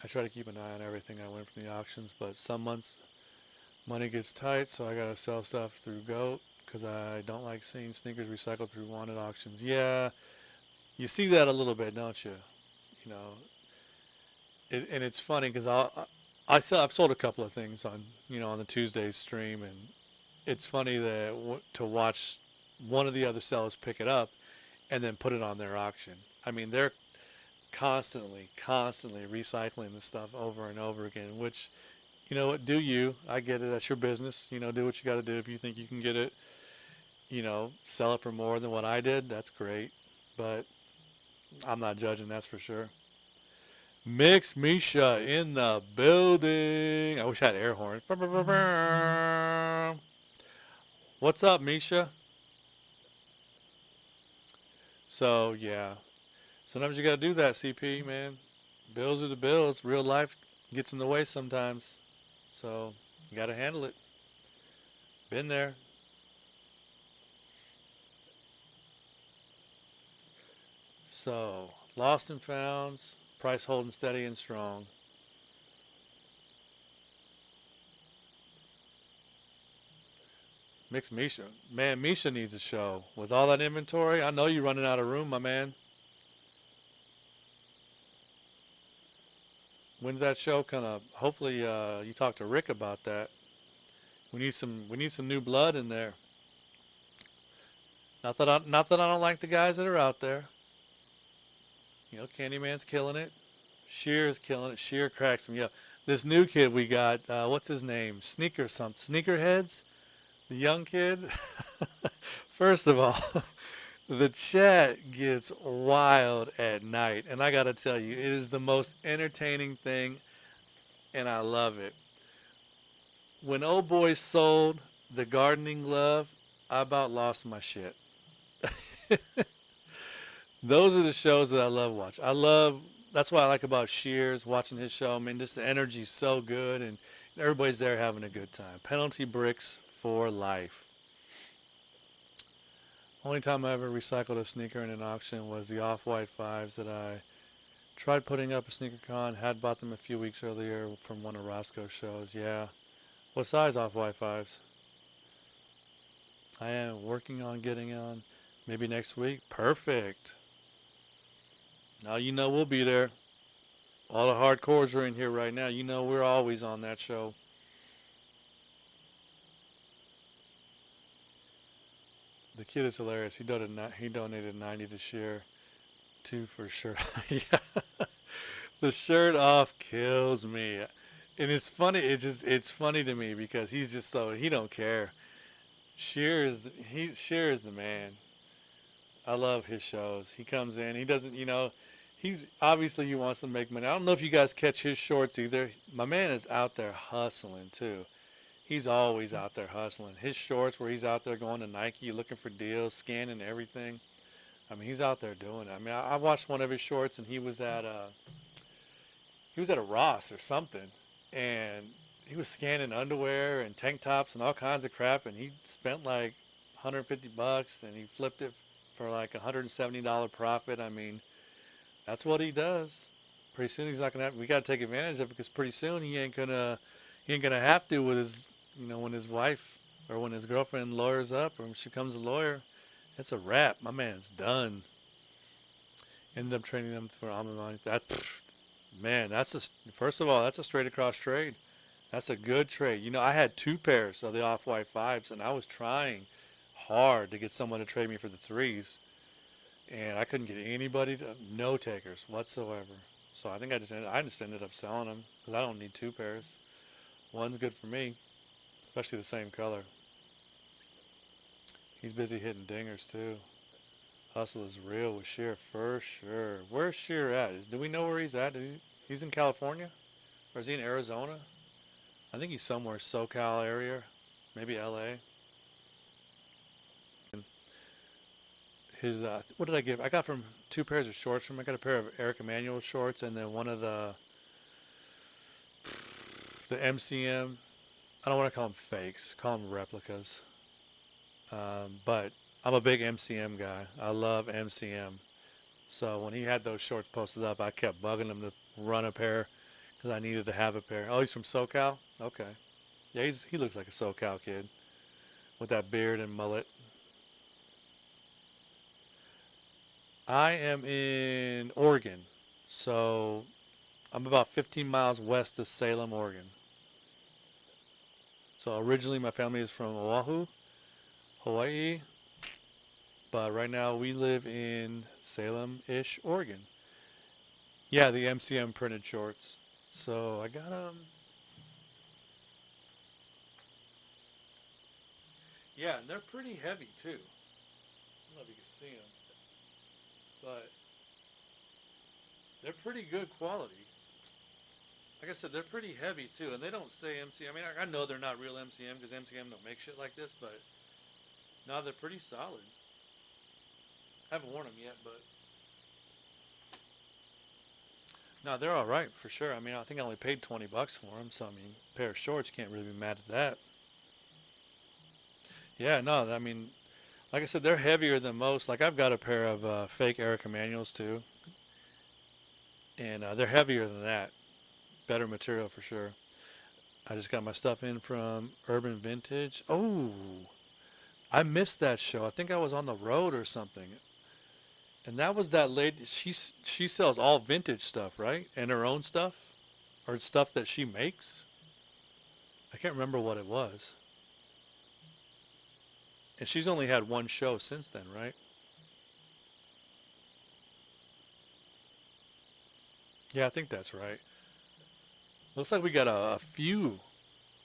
I try to keep an eye on everything I win from the auctions. But some months money gets tight, so I gotta sell stuff through Goat because I don't like seeing sneakers recycled through Wanted auctions. Yeah, you see that a little bit, don't you? You know, and it's funny because I've sold a couple of things on on the Tuesday stream, and it's funny that to watch one of the other sellers pick it up and then put it on their auction. I mean, they're constantly recycling the stuff over and over again, which, you know what, do you. I get it. That's your business. Do what you got to do. If you think you can get it, sell it for more than what I did, that's great. But I'm not judging, that's for sure. Mix Misha in the building. I wish I had air horns. What's up, Misha? So, yeah. Sometimes you got to do that, CP, man. Bills are the bills. Real life gets in the way sometimes. So, you got to handle it. Been there. So, lost and founds. Price holding steady and strong. Mix Misha. Man, Misha needs a show. With all that inventory, I know you're running out of room, my man. When's that show gonna? Hopefully, you talk to Rick about that. We need some new blood in there. Not that I don't like the guys that are out there. Candyman's killing it. Shear's killing it. Shear cracks me up. This new kid we got, what's his name? Sneakerheads. The young kid. First of all, the chat gets wild at night, and I gotta tell you, it is the most entertaining thing, and I love it. When old boy sold the gardening glove, I about lost my shit. Those are the shows that I love watch. That's what I like about Shears, watching his show. I mean, just the energy's so good, and everybody's there having a good time. Penalty bricks for life. Only time I ever recycled a sneaker in an auction was the Off-White 5s that I tried putting up a sneaker con. Had bought them a few weeks earlier from one of Roscoe's shows. Yeah. What size Off-White 5s? I am working on getting on maybe next week. Perfect. Now we'll be there. All the hardcores are in here right now. We're always on that show. The kid is hilarious. He donated 90 to share. 2 for sure. Yeah. The shirt off kills me. And it's funny. It's funny to me because he's just he don't care. Shear is the man. I love his shows. He comes in. He doesn't. He's obviously he wants to make money. I don't know if you guys catch his shorts either. My man is out there hustling too. He's always out there hustling. His shorts where he's out there going to Nike looking for deals, scanning everything. I mean, he's out there doing it. I mean, I watched one of his shorts and he was at a Ross or something, and he was scanning underwear and tank tops and all kinds of crap, and he spent like $150 and he flipped it for like $170 profit. I mean, that's what he does. Pretty soon he's not gonna we gotta take advantage of it because pretty soon he ain't gonna have to with his when his wife or when his girlfriend lawyers up or when she becomes a lawyer. It's a wrap. My man's done. Ended up trading them for Amazon. First of all, that's a straight across trade. That's a good trade. I had 2 pairs of the Off-White 5s, and I was trying hard to get someone to trade me for the 3s, and I couldn't get anybody no takers whatsoever. So I think I just ended up selling them because I don't need 2 pairs. One's good for me, especially the same color. He's busy hitting dingers too. Hustle is real with Sheer for sure. Where's Sheer at? Do we know where he's at? He's in California? Or is he in Arizona? I think he's somewhere SoCal area. Maybe LA. And his, what did I give? I got from two pairs of shorts from him. I got a pair of Eric Emanuel shorts and then one of the MCM. I don't want to call them fakes. Call them replicas. But I'm a big MCM guy. I love MCM. So when he had those shorts posted up, I kept bugging him to run a pair because I needed to have a pair. Oh, he's from SoCal? Okay. Yeah, he looks like a SoCal kid with that beard and mullet. I am in Oregon. So I'm about 15 miles west of Salem, Oregon. So originally my family is from Oahu, Hawaii. But right now we live in Salem-ish, Oregon. Yeah, the MCM printed shorts. So I got them. Yeah, and they're pretty heavy too. I don't know if you can see them, but they're pretty good quality. Like I said, they're pretty heavy too, and they don't say MCM. I mean, I know they're not real MCM because MCM don't make shit like this, but no, they're pretty solid. I haven't worn them yet, but no, they're all right for sure. I mean, I think I only paid $20 for them, so I mean, a pair of shorts, can't really be mad at that. Yeah, no, I mean, like I said, they're heavier than most. Like I've got a pair of fake Eric Emanuels too, and they're heavier than that. Better material for sure. I just got my stuff in from Urban Vintage. Oh, I missed that show. I think I was on the road or something. And that was that lady. She sells all vintage stuff, right? And her own stuff, or stuff that she makes. I can't remember what it was. And she's only had one show since then, right? Yeah, I think that's right. Looks like we got a few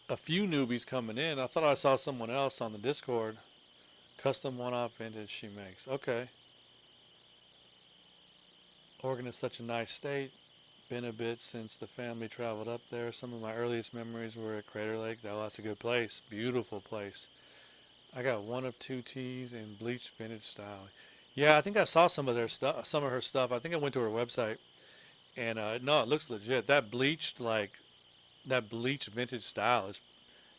newbies coming in. I thought I saw someone else on the Discord. Custom one-off vintage she makes. Okay. Oregon is such a nice state. Been a bit since the family traveled up there. Some of my earliest memories were at Crater Lake. Oh, that's a good place. Beautiful place. I got one of two tees in bleached vintage style. Yeah, I think I saw some of their stuff, some of her stuff. I think I went to her website, and no, it looks legit. That bleached vintage style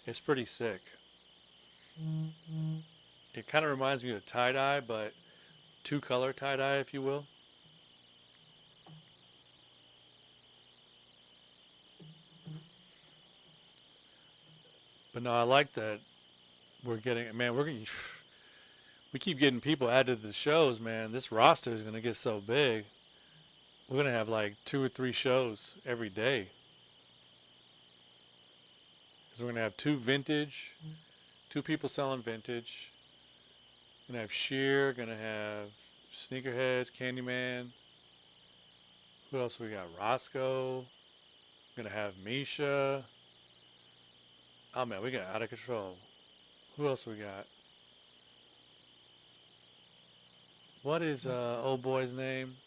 is pretty sick. It kind of reminds me of tie dye, but two color tie dye, if you will. But no, I like that we're getting, man, we keep getting people added to the shows, man. This roster is going to get so big. We're going to have like 2 or 3 shows every day. Because we're going to have two people selling vintage. Going to have Sheer, going to have Sneakerheads, Candyman. Who else we got? Roscoe. Going to have Misha. Oh man, we got out of control. Who else we got? What is old boy's name?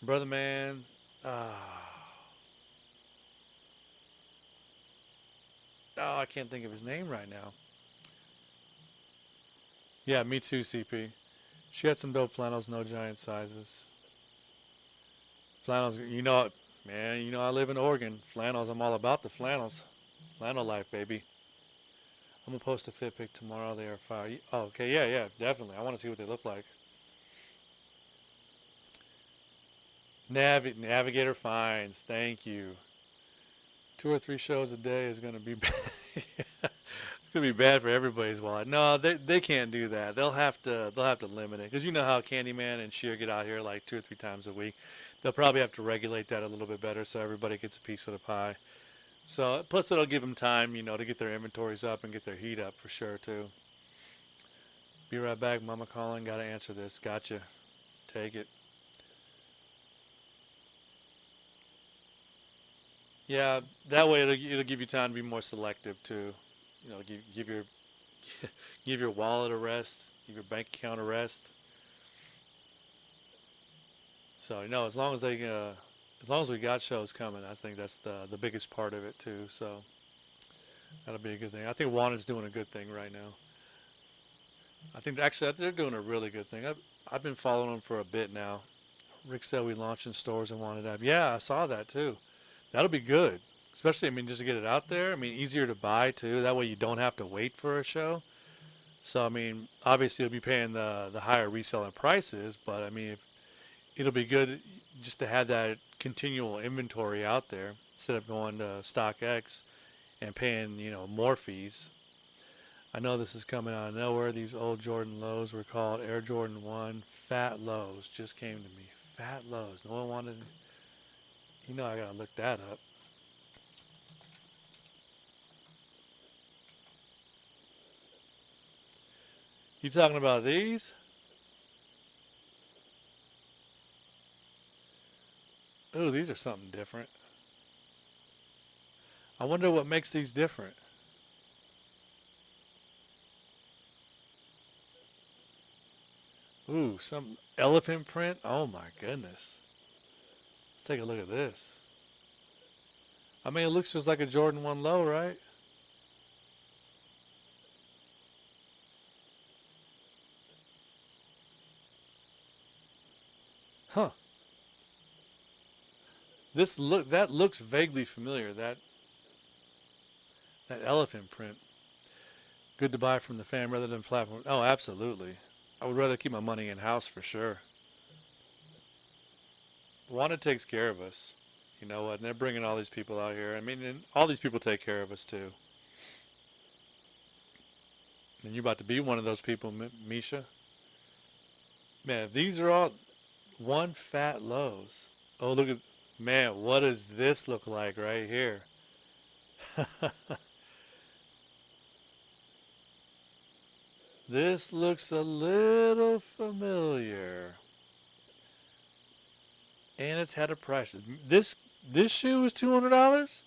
Brother man. Oh, I can't think of his name right now. Yeah, me too, CP. She had some dope flannels, no giant sizes. Flannels, man, I live in Oregon. Flannels, I'm all about the flannels. Flannel life, baby. I'm going to post a fit pic tomorrow. They are fire. Oh, okay, yeah, definitely. I want to see what they look like. Navigator finds, thank you. 2 or 3 shows a day is going to be bad. It's going to be bad for everybody's wallet. No, they can't do that. They'll have to limit it because you know how Candyman and Sheer get out here like 2 or 3 times a week. They'll probably have to regulate that a little bit better so everybody gets a piece of the pie. So plus it'll give them time, to get their inventories up and get their heat up for sure too. Be right back, Mama calling. Got to answer this. Gotcha. Take it. Yeah, that way it'll give you time to be more selective too. Give your give your wallet a rest, give your bank account a rest. So as long as we got shows coming, I think that's the biggest part of it too. So that'll be a good thing. I think Wana's doing a good thing right now. I think actually they're doing a really good thing. I've been following them for a bit now. Rick said we launched in stores and wanted app. Yeah, I saw that too. That'll be good. Especially, I mean, just to get it out there. I mean, easier to buy too. That way you don't have to wait for a show. So, I mean, obviously you'll be paying the higher reselling prices, but I mean, it'll be good just to have that continual inventory out there instead of going to StockX and paying, more fees. I know this is coming out of nowhere. These old Jordan lows were called Air Jordan 1 Fat Lows. Just came to me. Fat Lows. No one wanted, I got to look that up. You talking about these? Ooh, these are something different. I wonder what makes these different. Ooh, some elephant print. Oh my goodness. Let's take a look at this. I mean, it looks just like a Jordan 1 low, right? Huh. That looks vaguely familiar. That elephant print. Good to buy from the fan rather than platform. Oh, absolutely. I would rather keep my money in house for sure. Wanda takes care of us. You know what? And they're bringing all these people out here. I mean, and all these people take care of us too. And you're about to be one of those people, Misha. Man, these are all one fat lows. Oh, look at, man, what does this look like right here? This looks a little familiar. And it's had a price. This shoe is $200?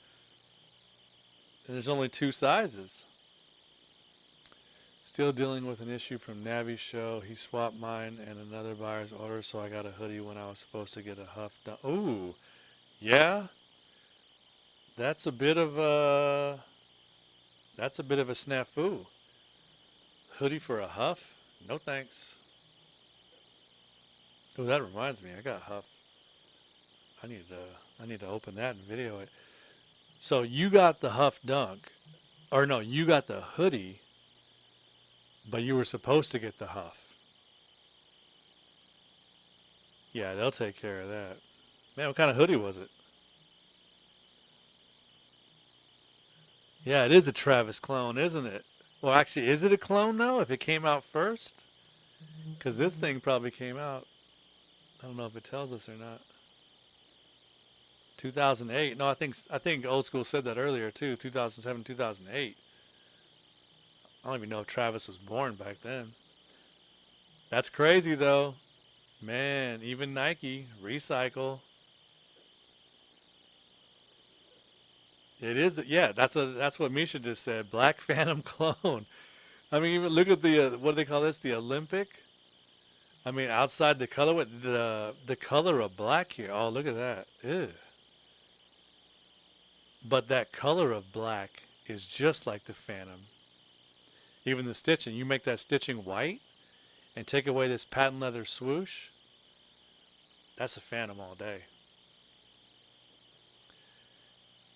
And there's only two sizes. Still dealing with an issue from Navi's show. He swapped mine and another buyer's order, so I got a hoodie when I was supposed to get a Huff done. Ooh, yeah, that's a bit of a snafu. Hoodie for a Huff? No thanks. Oh, that reminds me, I got Huff. I need to open that and video it. So you got the Huff Dunk, or no, you got the hoodie, but you were supposed to get the Huff. Yeah, they'll take care of that. Man, what kind of hoodie was it? Yeah, it is a Travis clone, isn't it? Well, actually, is it a clone though? If it came out first, because this thing probably came out. I don't know if it tells us or not. 2008. No, I think old school said that earlier too. 2007, 2008. I don't even know if Travis was born back then. That's crazy though. Man, even Nike recycle. It is, yeah. That's what Misha just said. Black Phantom clone. I mean, even look at the what do they call this? The Olympic. I mean, outside the color, what the color of black here. Oh, look at that. Ew. But that color of black is just like the Phantom. Even the stitching. You make that stitching white and take away this patent leather swoosh. That's a Phantom all day.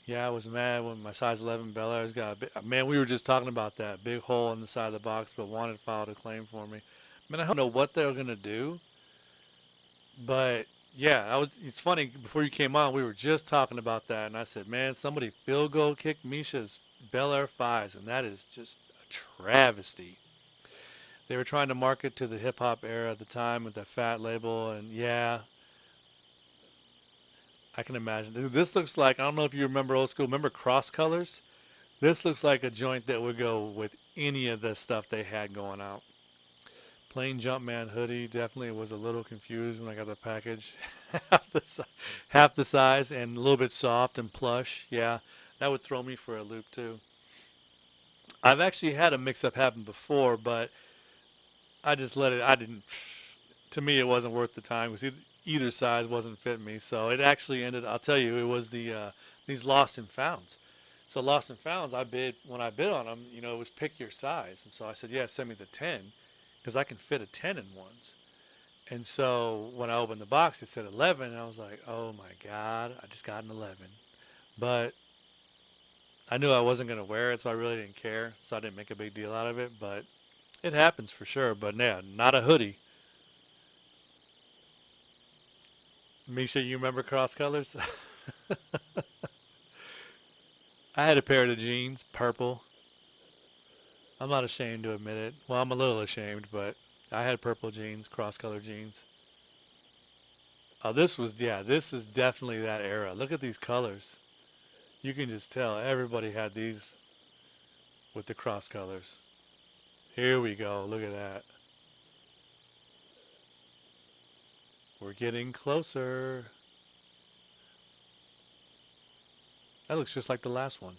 Yeah, I was mad when my size 11 Bel Air's got a big, man, we were just talking about that big hole in the side of the box, but wanted filed a claim for me. I mean, I don't know what they're gonna do, but yeah, it's funny. Before you came on, we were just talking about that, and I said, man, somebody field goal kicked Misha's Bel Air fives, and that is just a travesty. They were trying to market to the hip hop era at the time with that fat label, and yeah, I can imagine. This looks like, I don't know if you remember old school. Remember Cross Colors? This looks like a joint that would go with any of the stuff they had going out. Plain Jumpman hoodie. Definitely was a little confused when I got the package. half the si- half the size and a little bit soft and plush. Yeah, that would throw me for a loop too. I've actually had a mix-up happen before, but I just let it. I didn't. To me, it wasn't worth the time because either size wasn't fitting me. So it actually ended. I'll tell you, it was these Lost and Founds. So Lost and Founds, I bid when I bid on them. You know, it was pick your size, and so I said, yeah, send me the 10, because I can fit a 10 in ones. And so when I opened the box, it said 11, and I was like, oh my god, I just got an 11. But I knew I wasn't gonna wear it, so I really didn't care. So I didn't make a big deal out of it. But it happens for sure. But yeah, not a hoodie. Misha, you remember Cross Colors? I had a pair of the jeans, purple. I'm not ashamed to admit it. Well, I'm a little ashamed, but I had purple jeans, cross color jeans. Oh, this is definitely that era. Look at these colors. You can just tell everybody had these with the cross colors. Here we go. Look at that. We're getting closer. That looks just like the last one.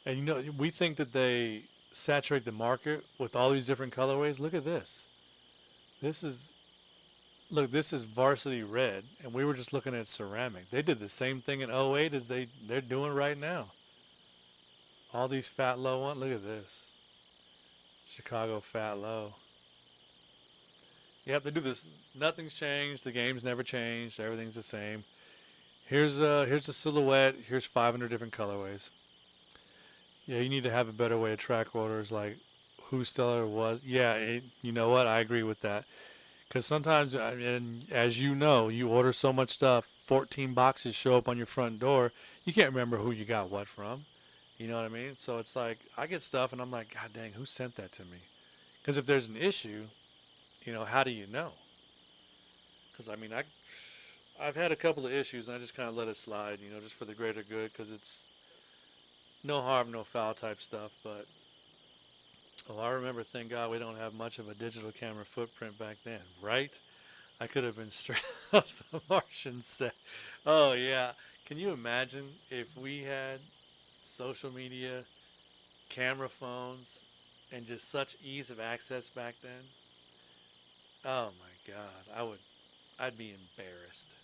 And you know, we think that they saturate the market with all these different colorways. Look at this. This is Look, this is varsity red, and we were just looking at ceramic. They did the same thing in '08 as they're doing right now. All these fat low ones. Look at this. Chicago fat low. Yep, they do this. Nothing's changed. The game's never changed. Everything's the same. Here's a silhouette. Here's 500 different colorways. Yeah, you need to have a better way to track orders, like who seller was. Yeah, you know what? I agree with that. Because sometimes, and as you know, you order so much stuff, 14 boxes show up on your front door. You can't remember who you got what from. You know what I mean? So it's like I get stuff, and I'm like, God dang, who sent that to me? Because if there's an issue, how do you know? Because I mean, I've had a couple of issues, and I just kind of let it slide, just for the greater good, because it's no harm, no foul type stuff. But I remember, thank God we don't have much of a digital camera footprint back then, right? I could have been straight off the Martian set. Oh yeah, can you imagine if we had social media, camera phones, and just such ease of access back then? Oh my God, I'd be embarrassed.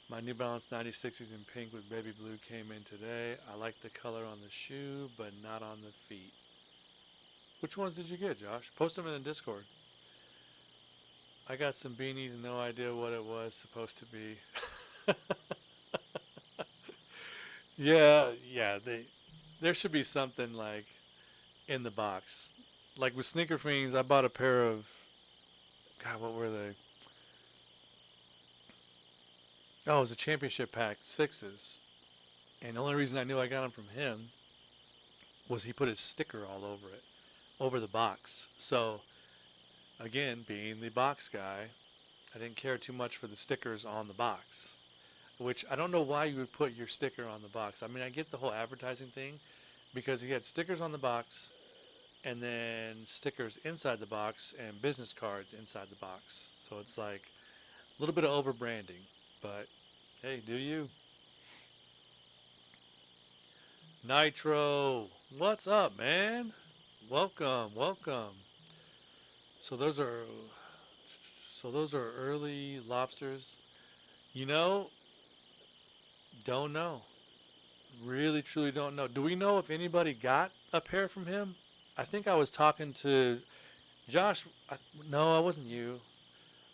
My New Balance 96s in pink with baby blue came in today. I like the color on the shoe, but not on the feet. Which ones did you get, Josh? Post them in the Discord. I got some beanies, no idea what it was supposed to be. Yeah, there should be something like in the box. Like with Sneaker Fiends, I bought a pair of, God, what were they? Oh, it was a championship pack, sixes. And the only reason I knew I got them from him was he put his sticker all over it, over the box. So, again, being the box guy, I didn't care too much for the stickers on the box. Which I don't know why you would put your sticker on the box. I mean, I get the whole advertising thing because he had stickers on the box and then stickers inside the box and business cards inside the box. So it's like a little bit of over branding, but hey, do you? Nitro, what's up, man? Welcome. So those are early lobsters. You know, don't know. Really, truly don't know. Do we know if anybody got a pair from him? I think I was talking to Josh. No, I wasn't you.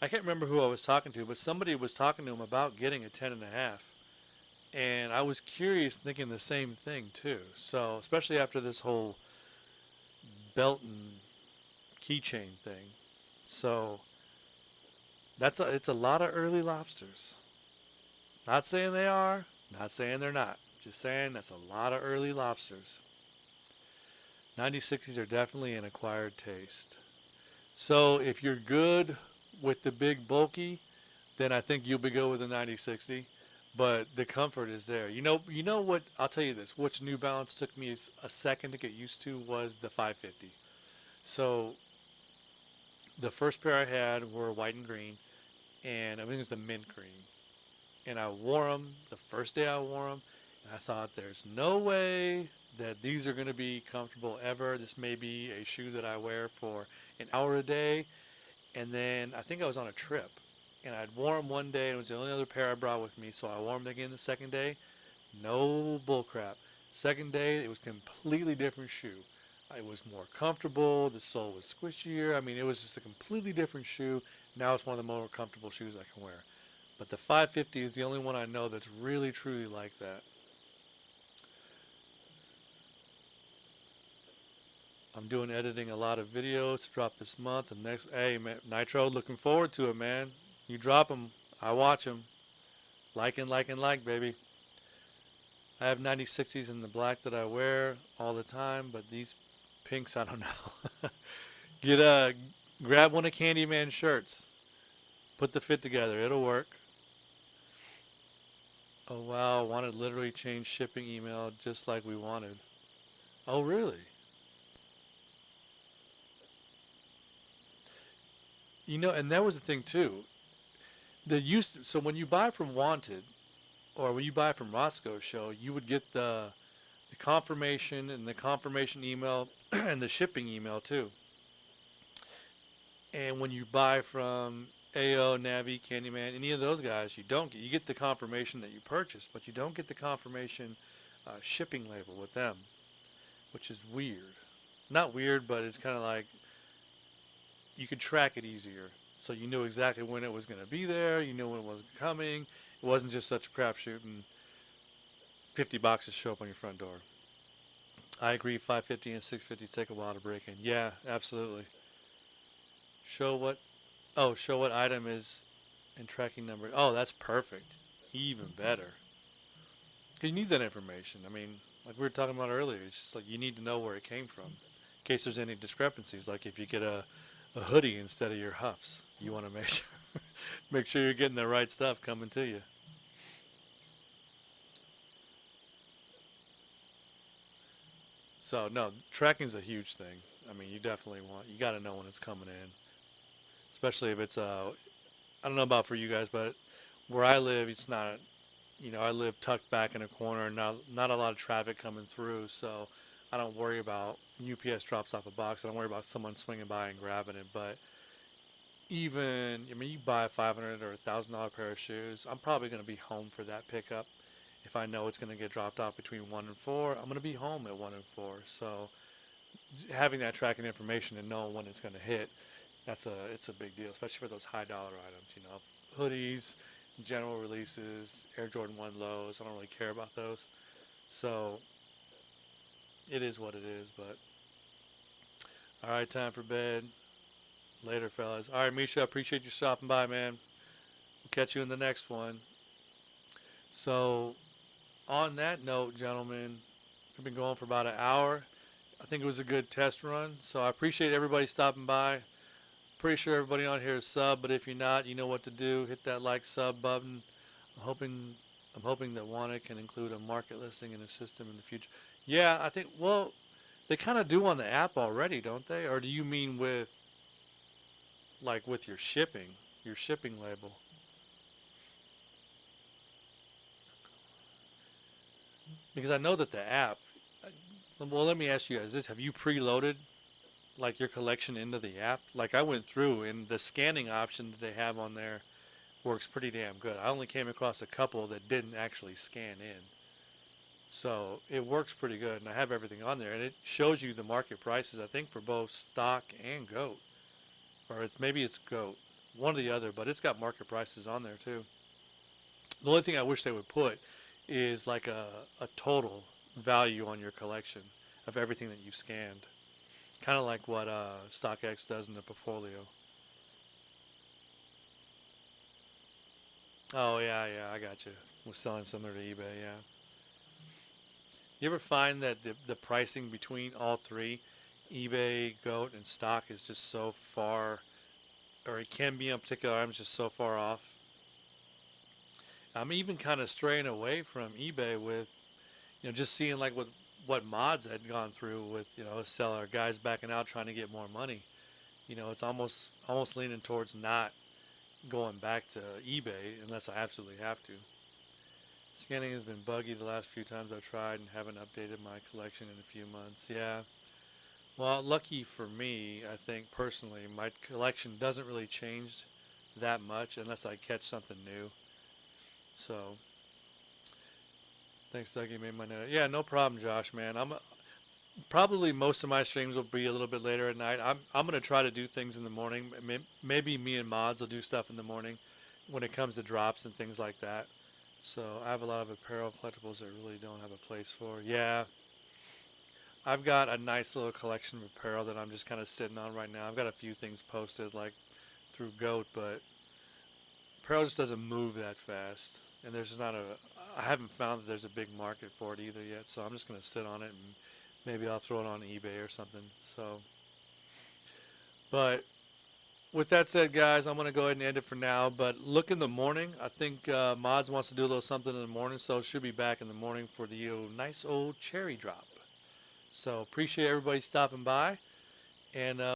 I can't remember who I was talking to, but somebody was talking to him about getting a 10 and a half. And I was curious, thinking the same thing too. So, especially after this whole belt and keychain thing. So, it's a lot of early lobsters. Not saying they are, not saying they're not. Just saying that's a lot of early lobsters. 96s are definitely an acquired taste. So if you're good with the big bulky, then I think you'll be good with the 9060. but the comfort is there. You know what? I'll tell you this. Which New Balance took me a second to get used to was the 550. So the first pair I had were white and green, and I think it was the mint green. And I wore them the first day I wore them, and I thought, there's no way that these are going to be comfortable ever. This may be a shoe that I wear for an hour a day. And then I think I was on a trip, and I'd worn them one day, and it was the only other pair I brought with me, so I wore them again the second day. No bullcrap. Second day, it was a completely different shoe. It was more comfortable. The sole was squishier. I mean, it was just a completely different shoe. Now it's one of the more comfortable shoes I can wear. But the 550 is the only one I know that's really, truly like that. I'm doing editing a lot of videos to drop this month. And next, hey, man, Nitro, looking forward to it, man. You drop them, I watch them. Like, baby. I have 9060s in the black that I wear all the time, but these pinks, I don't know. Grab one of Candyman's shirts. Put the fit together. It'll work. Oh wow, wanted literally change shipping email just like we wanted. Oh really? And that was the thing too. So when you buy from Wanted or when you buy from Roscoe Show, you would get the confirmation and the confirmation email and the shipping email too. And when you buy from AO, Navi, Candyman, any of those guys, you get the confirmation that you purchased, but you don't get the confirmation shipping label with them, which is weird. Not weird, but it's kind of like you could track it easier. So you knew exactly when it was going to be there. You knew when it was coming. It wasn't just such a crapshoot and 50 boxes show up on your front door. I agree. 550 and 650 take a while to break in. Yeah, absolutely. Show what? Oh, show what item is and tracking number. Oh, that's perfect. Even better. Because you need that information. I mean, like we were talking about earlier, it's just like you need to know where it came from. In case there's any discrepancies. Like if you get a hoodie instead of your Huffs, you want to make sure you're getting the right stuff coming to you. So no, tracking's a huge thing. I mean, you got to know when it's coming in, especially if it's I don't know about for you guys, but where I live, it's not. I live tucked back in a corner, not a lot of traffic coming through, so I don't worry about UPS drops off a box. I don't worry about someone swinging by and grabbing it. But you buy a $500 or $1,000 pair of shoes, I'm probably going to be home for that pickup. If I know it's going to get dropped off between 1 and 4, I'm going to be home at 1 and 4. So having that tracking information and knowing when it's going to hit, it's a big deal, especially for those high dollar items. Hoodies, general releases, Air Jordan 1 lows. I don't really care about those. So it is what it is. But all right, time for bed. Later, fellas. All right, Misha, I appreciate you stopping by, man. We'll catch you in the next one. So on that note, gentlemen, we've been going for about an hour. I think it was a good test run. So I appreciate everybody stopping by. Pretty sure everybody on here is sub, but if you're not, you know what to do. Hit that like sub button. I'm hoping that Wanna can include a market listing in the system in the future. Yeah, I think they kind of do on the app already, don't they? Or do you mean with your shipping label? Because I know that the app. Well, let me ask you guys this: have you preloaded your collection into the app? Like I went through, and the scanning option that they have on there works pretty damn good. I only came across a couple that didn't actually scan in. So it works pretty good, and I have everything on there, and it shows you the market prices, I think, for both stock and goat. Or maybe it's goat, one or the other, but it's got market prices on there too. The only thing I wish they would put is like a total value on your collection of everything that you scanned. Kind of like what StockX does in the portfolio. Oh yeah, I got you. Was selling similar to eBay, yeah. You ever find that the pricing between all three, eBay, Goat, and stock, is just so far, or it can be on particular items just so far off? I'm even kind of straying away from eBay with, just seeing like what mods had gone through with, a seller, guys backing out trying to get more money. It's almost leaning towards not going back to eBay unless I absolutely have to. Scanning has been buggy the last few times I've tried and haven't updated my collection in a few months. Yeah. Well, lucky for me, I think personally, my collection doesn't really change that much unless I catch something new. So, thanks, Doug. You made my note. Yeah, no problem, Josh, man. Probably most of my streams will be a little bit later at night. I'm gonna try to do things in the morning. Maybe me and mods will do stuff in the morning when it comes to drops and things like that. So I have a lot of apparel collectibles that really don't have a place for. Yeah, I've got a nice little collection of apparel that I'm just kind of sitting on right now. I've got a few things posted like through Goat, but apparel just doesn't move that fast, and there's just not a. I haven't found that there's a big market for it either yet. So I'm just gonna sit on it and maybe I'll throw it on eBay or something. So, but with that said, guys, I'm going to go ahead and end it for now. But look in the morning. I think Mods wants to do a little something in the morning, so she'll be back in the morning for the nice old cherry drop. So appreciate everybody stopping by, and